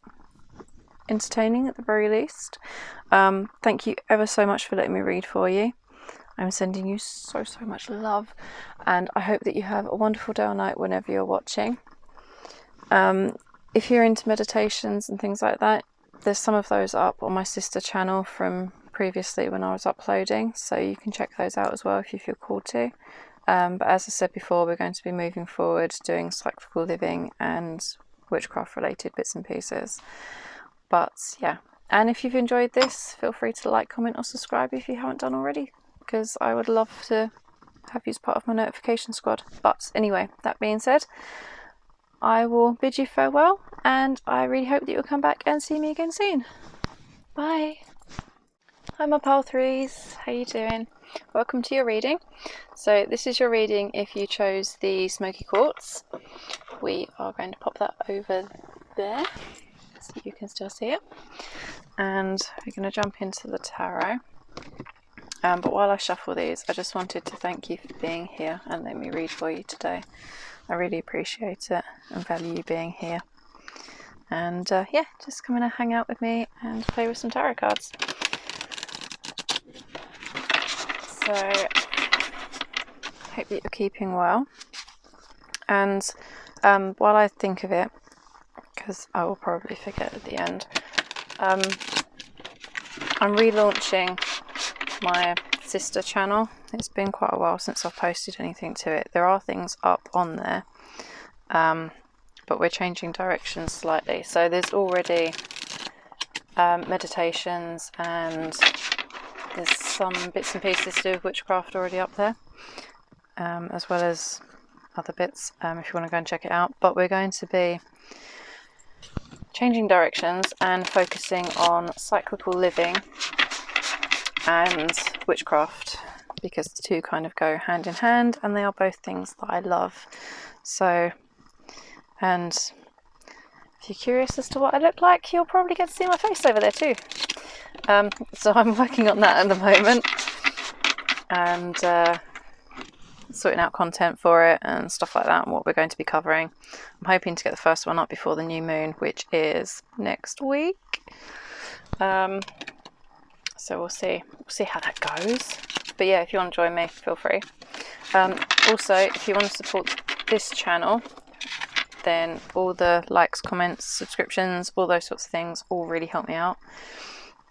entertaining at the very least. Thank you ever so much for letting me read for you. I'm sending you so much love, and I hope that you have a wonderful day or night whenever you're watching. If you're into meditations and things like that, there's some of those up on my sister channel from previously when I was uploading, so you can check those out as well if you feel called to. But as I said before, we're going to be moving forward doing cyclical living and witchcraft related bits and pieces. But yeah, and if you've enjoyed this, feel free to like, comment or subscribe if you haven't done already, because I would love to have you as part of my notification squad. But anyway, that being said, I will bid you farewell, and I really hope that you'll come back and see me again soon. Bye. Hi my pile threes, how you doing? Welcome to your reading. So this is your reading if you chose the smoky quartz. We are going to pop that over there so you can still see it, and we're going to jump into the tarot. But while I shuffle these, I just wanted to thank you for being here and letting me read for you today. I really appreciate it and value you being here. And yeah, just come in and hang out with me and play with some tarot cards. So, hope that you're keeping well. And while I think of it, because I will probably forget at the end, I'm relaunching my sister channel. It's been quite a while since I've posted anything to it. There are things up on there, but we're changing directions slightly. So there's already meditations, and there's some bits and pieces to do with witchcraft already up there, as well as other bits if you want to go and check it out. But we're going to be changing directions and focusing on cyclical living and witchcraft, because the two kind of go hand in hand, and they are both things that I love. So, and if you're curious as to what I look like, you'll probably get to see my face over there too. So I'm working on that at the moment, and sorting out content for it and stuff like that, and what we're going to be covering. I'm hoping to get the first one up before the new moon, which is next week. So we'll see how that goes. But yeah, if you want to join me, feel free. Also, if you want to support this channel, then all the likes, comments, subscriptions, all those sorts of things all really help me out,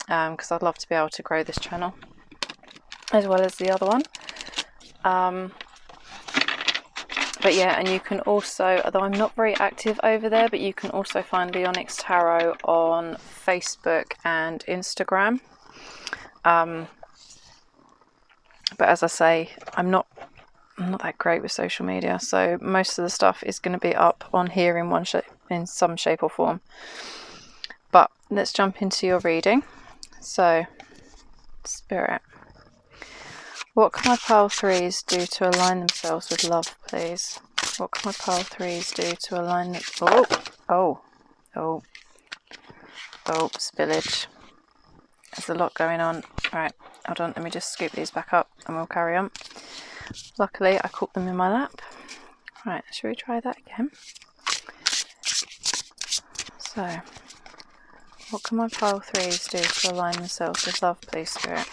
because I'd love to be able to grow this channel as well as the other one. But yeah, and you can also, although I'm not very active over there, but you can also find leonyxtarot on Facebook and Instagram. But as I say, I'm not that great with social media, so most of the stuff is going to be up on here in some shape or form. But let's jump into your reading. So, Spirit, what can my pile threes do to align themselves with love, please? What can my pile threes do to align them? Oh, spillage. There's a lot going on. Right, hold on, let me just scoop these back up and we'll carry on. Luckily, I caught them in my lap. Right, shall we try that again? So, what can my pile threes do to align themselves with love, please, Spirit?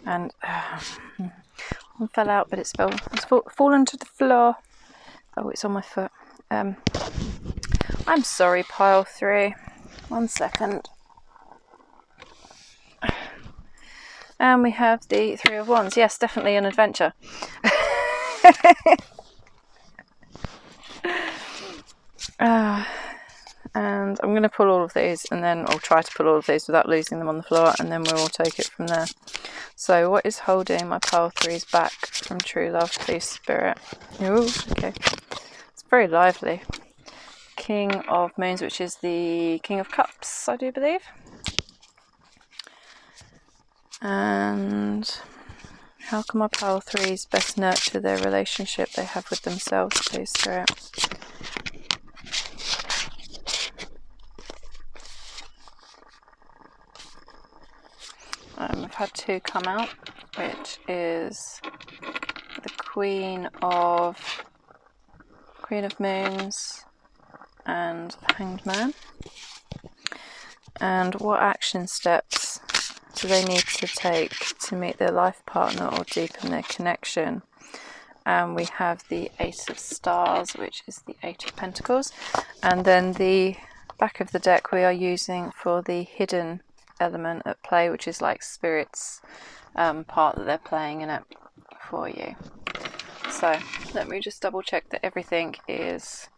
And one fell out, but it's fallen to the floor. Oh, it's on my foot. I'm sorry, pile three. 1 second. And we have the Three of Wands. Yes, definitely an adventure. And I'm going to pull all of these, and then I'll try to pull all of these without losing them on the floor, and then we'll take it from there. So what is holding my pile threes back from true love, please, Spirit? Ooh, okay. It's very lively. King of Moons, which is the King of Cups, I do believe. And how can my pile threes best nurture their relationship they have with themselves, please, Spirit? I've had two come out, which is the Queen of Moons and Hanged Man. And what action steps do they need to take to meet their life partner or deepen their connection? And we have the Ace of Stars, which is the Eight of Pentacles. And then the back of the deck we are using for the hidden element at play, which is like Spirit's part that they're playing in it for you. So let me just double check that everything is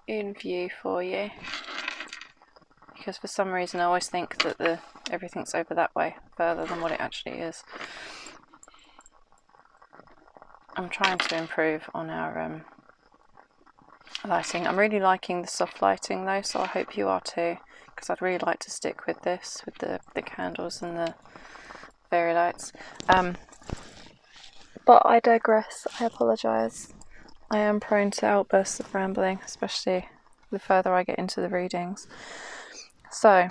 in view for you, because for some reason I always think that everything's over that way further than what it actually is. I'm trying to improve on our lighting. I'm really liking the soft lighting though, so I hope you are too, because I'd really like to stick with this, with the candles and the fairy lights. But I digress. I apologise. I am prone to outbursts of rambling, especially the further I get into the readings. So,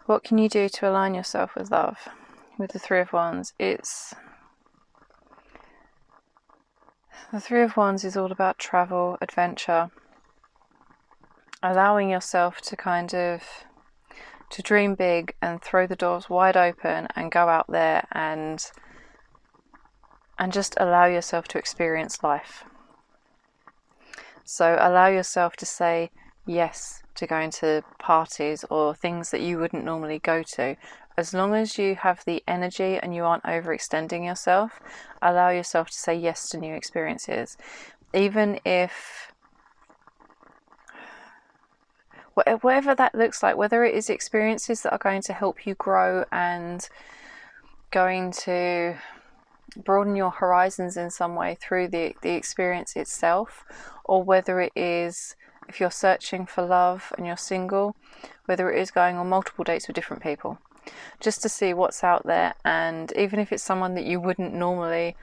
what can you do to align yourself with love? With the Three of Wands, the Three of Wands is all about travel, adventure, allowing yourself to to dream big and throw the doors wide open and go out there and just allow yourself to experience life. So allow yourself to say yes to going to parties or things that you wouldn't normally go to. As long as you have the energy and you aren't overextending yourself, allow yourself to say yes to new experiences. Even if, whatever that looks like, whether it is experiences that are going to help you grow and going to broaden your horizons in some way through the experience itself, or whether it is, if you're searching for love and you're single, whether it is going on multiple dates with different people, just to see what's out there. And even if it's someone that you wouldn't normally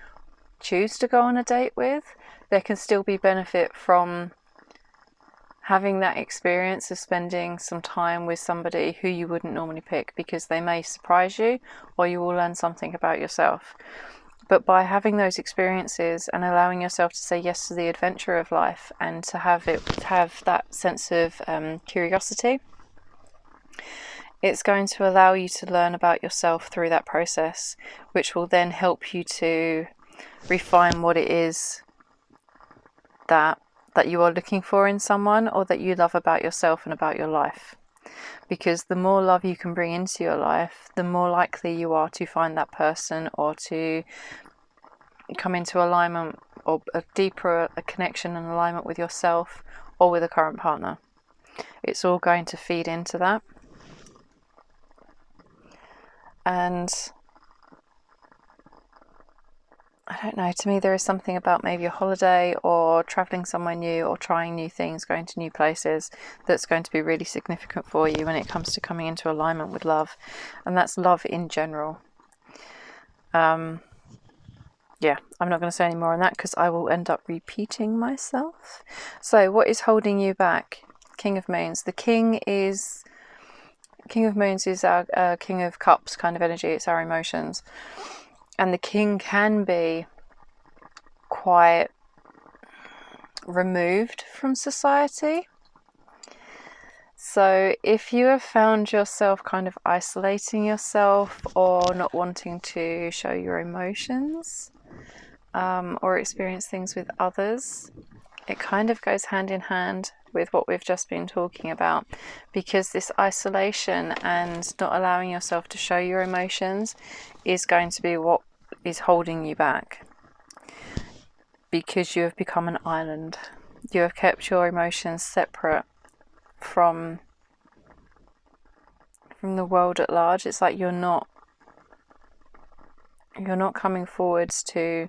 choose to go on a date with, there can still be benefit from having that experience of spending some time with somebody who you wouldn't normally pick, because they may surprise you or you will learn something about yourself. But by having those experiences and allowing yourself to say yes to the adventure of life and to have that sense of curiosity, it's going to allow you to learn about yourself through that process, which will then help you to refine what it is that you are looking for in someone, or that you love about yourself and about your life. Because the more love you can bring into your life, the more likely you are to find that person, or to come into alignment, or a deeper connection and alignment with yourself or with a current partner. It's all going to feed into that. And I don't know, to me there is something about maybe a holiday or travelling somewhere new or trying new things, going to new places, that's going to be really significant for you when it comes to coming into alignment with love. And that's love in general. Yeah, I'm not going to say any more on that because I will end up repeating myself. So what is holding you back? King of Moons. The King of Moons is our King of Cups kind of energy. It's our emotions. And the King can be quite removed from society. So if you have found yourself kind of isolating yourself or not wanting to show your emotions, or experience things with others, it kind of goes hand in hand with what we've just been talking about, because this isolation and not allowing yourself to show your emotions is going to be what is holding you back, because you have become an island. You have kept your emotions separate from the world at large. It's like you're not coming forwards to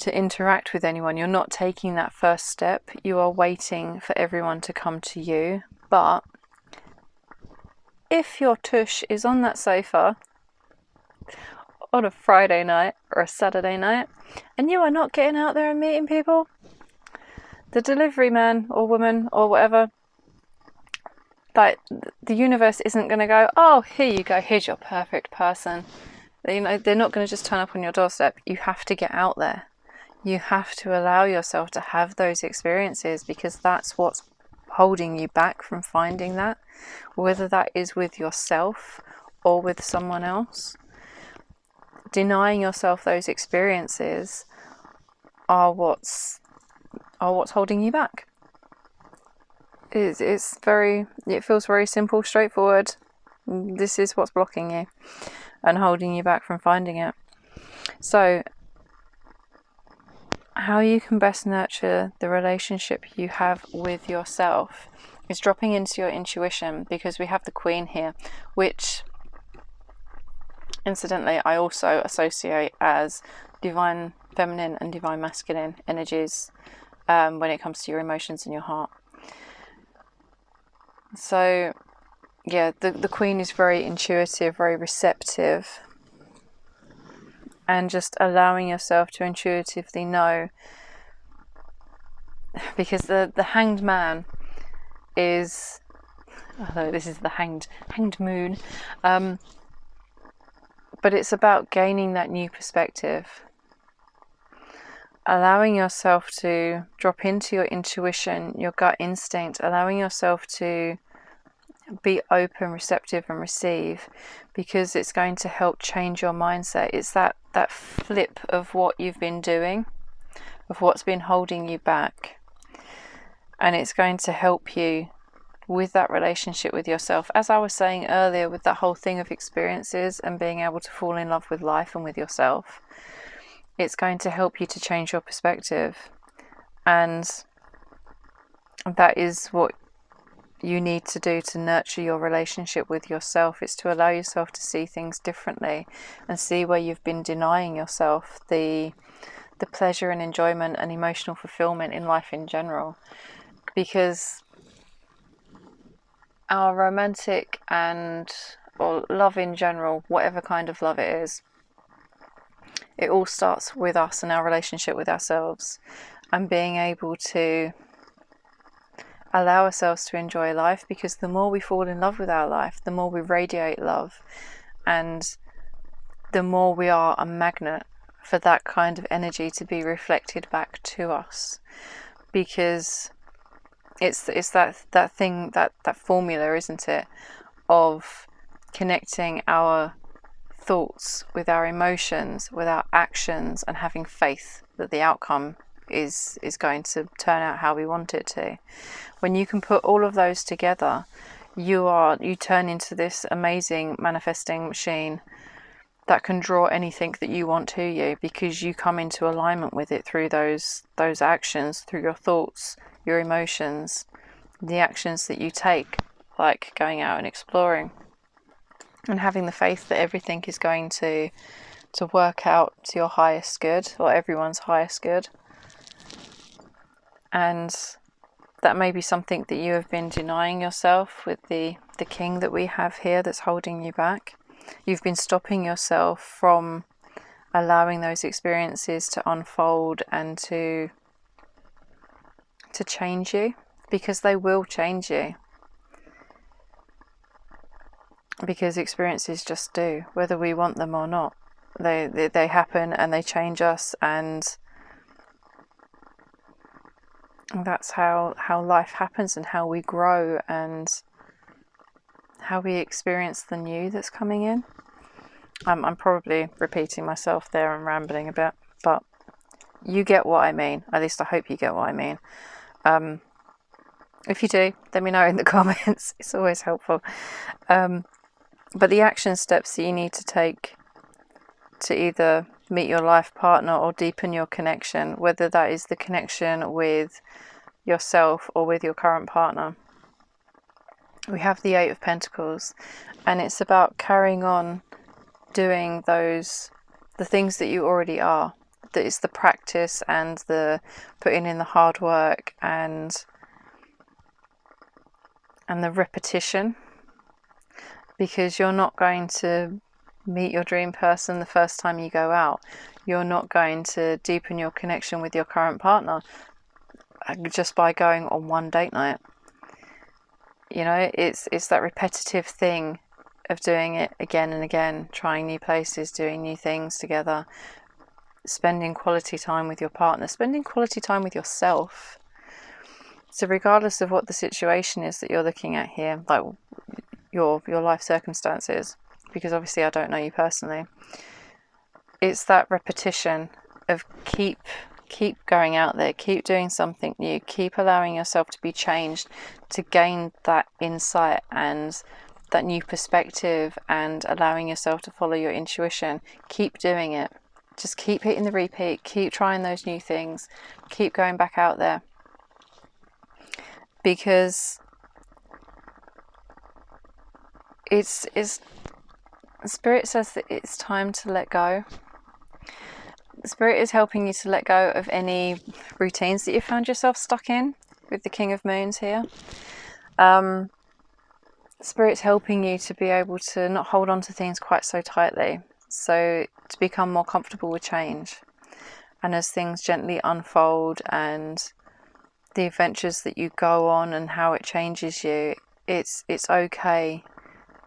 interact with anyone. You're not taking that first step. You are waiting for everyone to come to you. But if your tush is on that sofa on a Friday night or a Saturday night and you are not getting out there and meeting people, the delivery man or woman or whatever, like, the universe isn't going to go, oh, here you go, here's your perfect person. You know, they're not going to just turn up on your doorstep. You have to get out there. You have to allow yourself to have those experiences, because that's what's holding you back from finding that, whether that is with yourself or with someone else. Denying yourself those experiences are what's holding you back. It feels very simple, straightforward. This is what's blocking you and holding you back from finding it. So how you can best nurture the relationship you have with yourself is dropping into your intuition, because we have the Queen here, which incidentally I also associate as divine feminine and divine masculine energies when it comes to your emotions and your heart. So yeah, the Queen is very intuitive, very receptive, and just allowing yourself to intuitively know, because the Hanged Man is, although this is the hanged moon, but it's about gaining that new perspective, allowing yourself to drop into your intuition, your gut instinct, allowing yourself to be open, receptive and receive, because it's going to help change your mindset. It's that flip of what you've been doing, of what's been holding you back, and it's going to help you with that relationship with yourself. As I was saying earlier, with that whole thing of experiences and being able to fall in love with life and with yourself, it's going to help you to change your perspective, and that is what you need to do to nurture your relationship with yourself. It's to allow yourself to see things differently and see where you've been denying yourself the pleasure and enjoyment and emotional fulfillment in life in general. Because our romantic or love in general, whatever kind of love it is, it all starts with us and our relationship with ourselves, and being able to allow ourselves to enjoy life, because the more we fall in love with our life, the more we radiate love, and the more we are a magnet for that kind of energy to be reflected back to us. Because it's that thing, that formula, isn't it, of connecting our thoughts with our emotions, with our actions, and having faith that the outcome is going to turn out how we want it to. When you can put all of those together, you turn into this amazing manifesting machine that can draw anything that you want to you, because you come into alignment with it through those actions, through your thoughts, your emotions, the actions that you take, like going out and exploring and having the faith that everything is going to work out to your highest good, or everyone's highest good. And that may be something that you have been denying yourself with the king that we have here that's holding you back. You've been stopping yourself from allowing those experiences to unfold and to change you, because they will change you. Because experiences just do, whether we want them or not. They happen and they change us, and that's how life happens, and how we grow, and how we experience the new that's coming in. I'm probably repeating myself there and rambling a bit, but you get what I mean. At least I hope you get what I mean. If you do, let me know in the comments. It's always helpful. But the action steps that you need to take to either meet your life partner or deepen your connection, whether that is the connection with yourself or with your current partner. We have the 8 of Pentacles, and it's about carrying on doing the things that you already are. That is the practice and the putting in the hard work and the repetition. Because you're not going to meet your dream person the first time you go out. You're not going to deepen your connection with your current partner just by going on one date night. You know, it's that repetitive thing of doing it again and again, trying new places, doing new things together, spending quality time with your partner, spending quality time with yourself. So regardless of what the situation is that you're looking at here, like your life circumstances, because obviously I don't know you personally, it's that repetition of keep going out there, keep doing something new, keep allowing yourself to be changed, to gain that insight and that new perspective, and allowing yourself to follow your intuition. Keep doing it. Just keep hitting the repeat, keep trying those new things, keep going back out there. Because it's Spirit says that it's time to let go. Spirit is helping you to let go of any routines that you found yourself stuck in with the King of Moons here. Spirit's helping you to be able to not hold on to things quite so tightly, so to become more comfortable with change. And as things gently unfold and the adventures that you go on and how it changes you, it's okay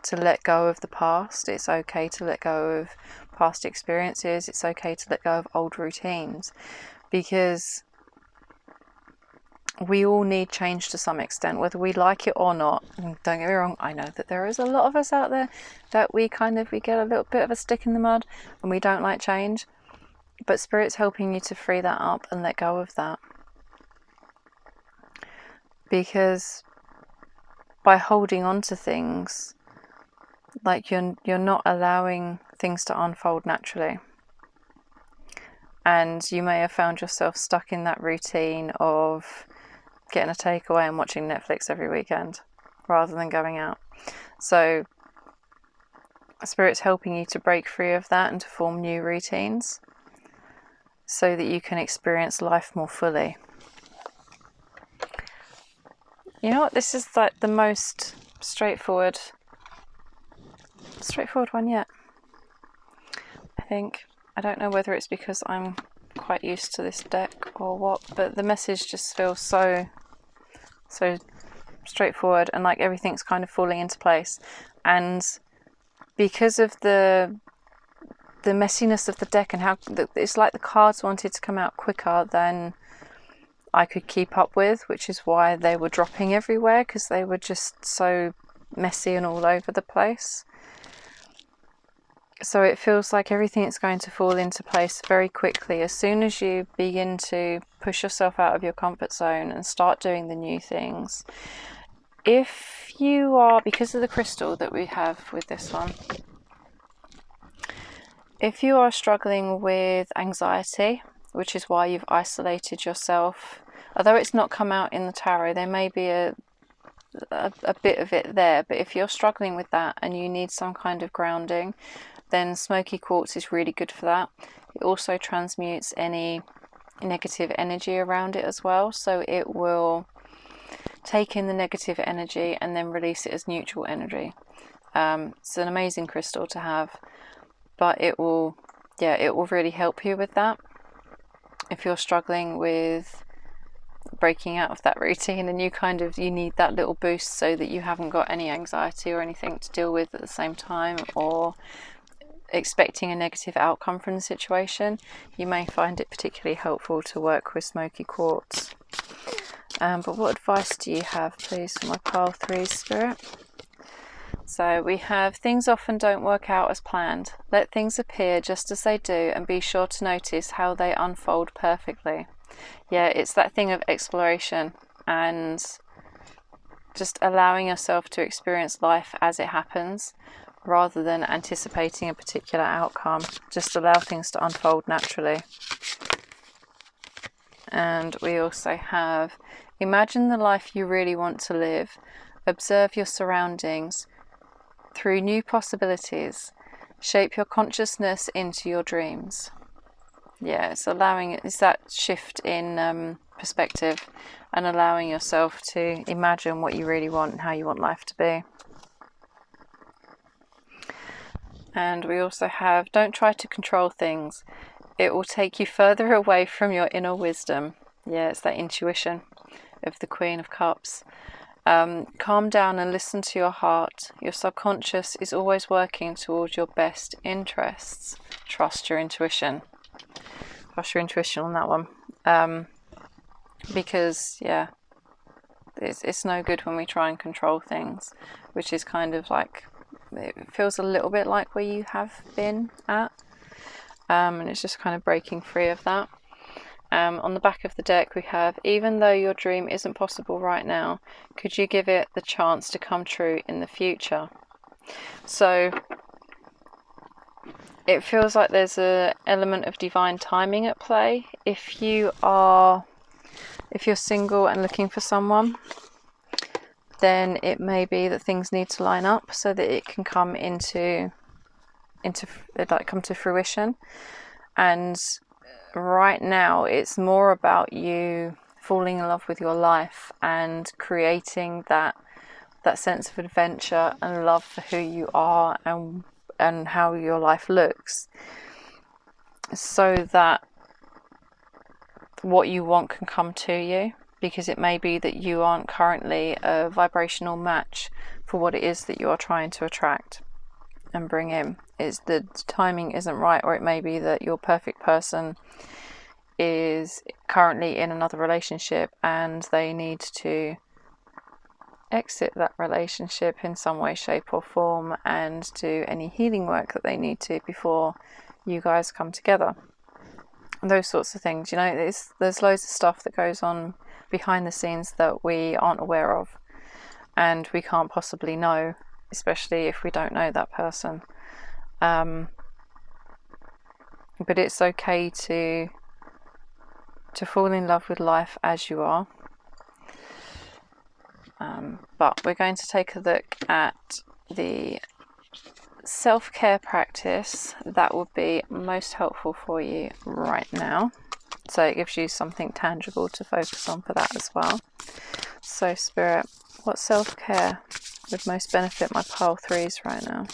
to let go of the past. It's okay to let go of past experiences. It's okay to let go of old routines, because we all need change to some extent, whether we like it or not. And don't get me wrong, I know that there is a lot of us out there that we get a little bit of a stick in the mud and we don't like change. But Spirit's helping you to free that up and let go of that. Because by holding on to things, like you're not allowing things to unfold naturally. And you may have found yourself stuck in that routine of getting a takeaway and watching Netflix every weekend rather than going out. So Spirit's helping you to break free of that and to form new routines so that you can experience life more fully. You know what? This is like the most straightforward one yet, I think. I don't know whether it's because I'm quite used to this deck or what, but the message just feels so straightforward, and like everything's kind of falling into place. And because of the messiness of the deck and how it's like the cards wanted to come out quicker than I could keep up with, which is why they were dropping everywhere, because they were just so messy and all over the place. So it feels like everything is going to fall into place very quickly as soon as you begin to push yourself out of your comfort zone and start doing the new things. If you are, because of the crystal that we have with this one, if you are struggling with anxiety, which is why you've isolated yourself, although it's not come out in the tarot, there may be a bit of it there, but if you're struggling with that and you need some kind of grounding, then smoky quartz is really good for that. It also transmutes any negative energy around it as well, so it will take in the negative energy and then release it as neutral energy. It's an amazing crystal to have, but it will really help you with that. If you're struggling with breaking out of that routine and you need that little boost so that you haven't got any anxiety or anything to deal with at the same time, or expecting a negative outcome from the situation, you may find it particularly helpful to work with smoky quartz. But what advice do you have, please, for my pile 3 Spirit? So we have, things often don't work out as planned. Let things appear just as they do and be sure to notice how they unfold perfectly. Yeah, it's that thing of exploration and just allowing yourself to experience life as it happens, rather than anticipating a particular outcome. Just allow things to unfold naturally. And we also have, imagine the life you really want to live. Observe your surroundings through new possibilities. Shape your consciousness into your dreams. Yeah, it's that shift in perspective and allowing yourself to imagine what you really want and how you want life to be. And we also have, don't try to control things. It will take you further away from your inner wisdom. Yeah, it's that intuition of the Queen of Cups. Calm down and listen to your heart. Your subconscious is always working towards your best interests. Trust your intuition. Trust your intuition on that one. Because, yeah, it's no good when we try and control things, which is kind of like, it feels a little bit like where you have been at, and it's just kind of breaking free of that. On the back of the deck we have, even though your dream isn't possible right now, could you give it the chance to come true in the future? So it feels like there's an element of divine timing at play. If you're single and looking for someone, then it may be that things need to line up so that it can come come to fruition. And right now it's more about you falling in love with your life and creating that sense of adventure and love for who you are and how your life looks, so that what you want can come to you, because it may be that you aren't currently a vibrational match for what it is that you are trying to attract and bring in. It's the timing isn't right, or it may be that your perfect person is currently in another relationship and they need to exit that relationship in some way, shape or form, and do any healing work that they need to before you guys come together. And those sorts of things, you know, there's loads of stuff that goes on behind the scenes that we aren't aware of and we can't possibly know, especially if we don't know that person. But it's okay to fall in love with life as you are. But we're going to take a look at the self-care practice that would be most helpful for you right now. So it gives you something tangible to focus on for that as well. So Spirit, what self-care would most benefit my pile 3s right now?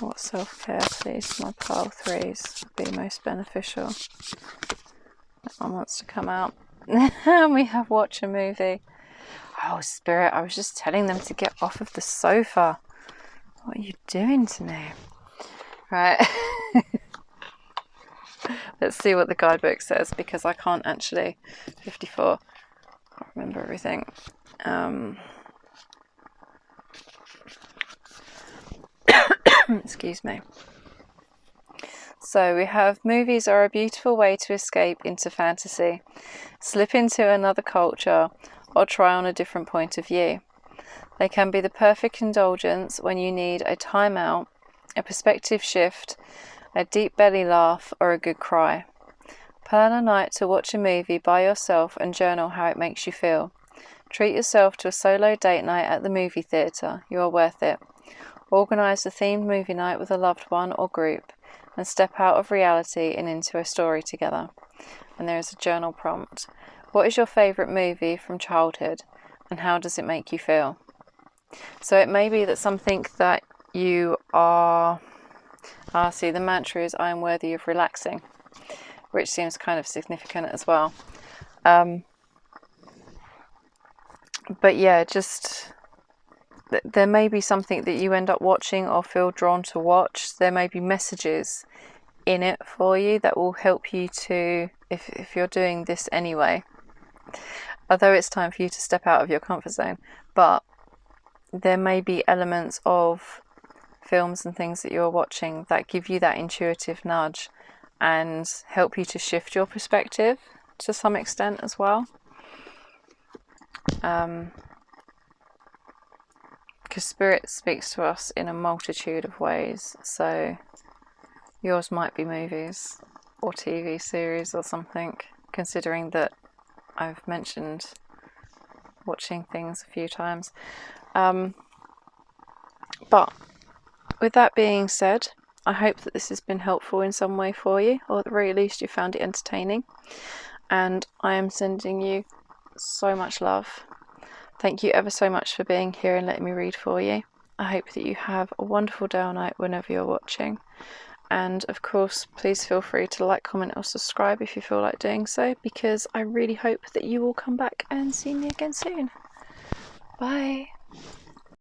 What self-care, please, my pile 3s would be most beneficial? That one wants to come out. We have watch a movie. Oh, Spirit, I was just telling them to get off of the sofa. What are you doing to me? Right. Let's see what the guidebook says, because I can't actually. 54. I can't remember everything. Excuse me. So we have, movies are a beautiful way to escape into fantasy, slip into another culture, or try on a different point of view. They can be the perfect indulgence when you need a time out, a perspective shift, a deep belly laugh, or a good cry. Plan a night to watch a movie by yourself and journal how it makes you feel. Treat yourself to a solo date night at the movie theatre. You are worth it. Organise a themed movie night with a loved one or group, and step out of reality and into a story together. And there is a journal prompt. What is your favourite movie from childhood, and how does it make you feel? So it may be that something that you are... see, the mantra is, I am worthy of relaxing, which seems kind of significant as well. But yeah, just... there may be something that you end up watching or feel drawn to watch. There may be messages in it for you that will help you to, if you're doing this anyway, although it's time for you to step out of your comfort zone, but there may be elements of films and things that you're watching that give you that intuitive nudge and help you to shift your perspective to some extent as well. Because Spirit speaks to us in a multitude of ways, so yours might be movies or TV series or something, considering that I've mentioned watching things a few times. But with that being said, I hope that this has been helpful in some way for you, or at the very least you found it entertaining, and I am sending you so much love. Thank you ever so much for being here and letting me read for you. I hope that you have a wonderful day or night whenever you're watching. And of course, please feel free to like, comment or subscribe if you feel like doing so, because I really hope that you will come back and see me again soon. Bye.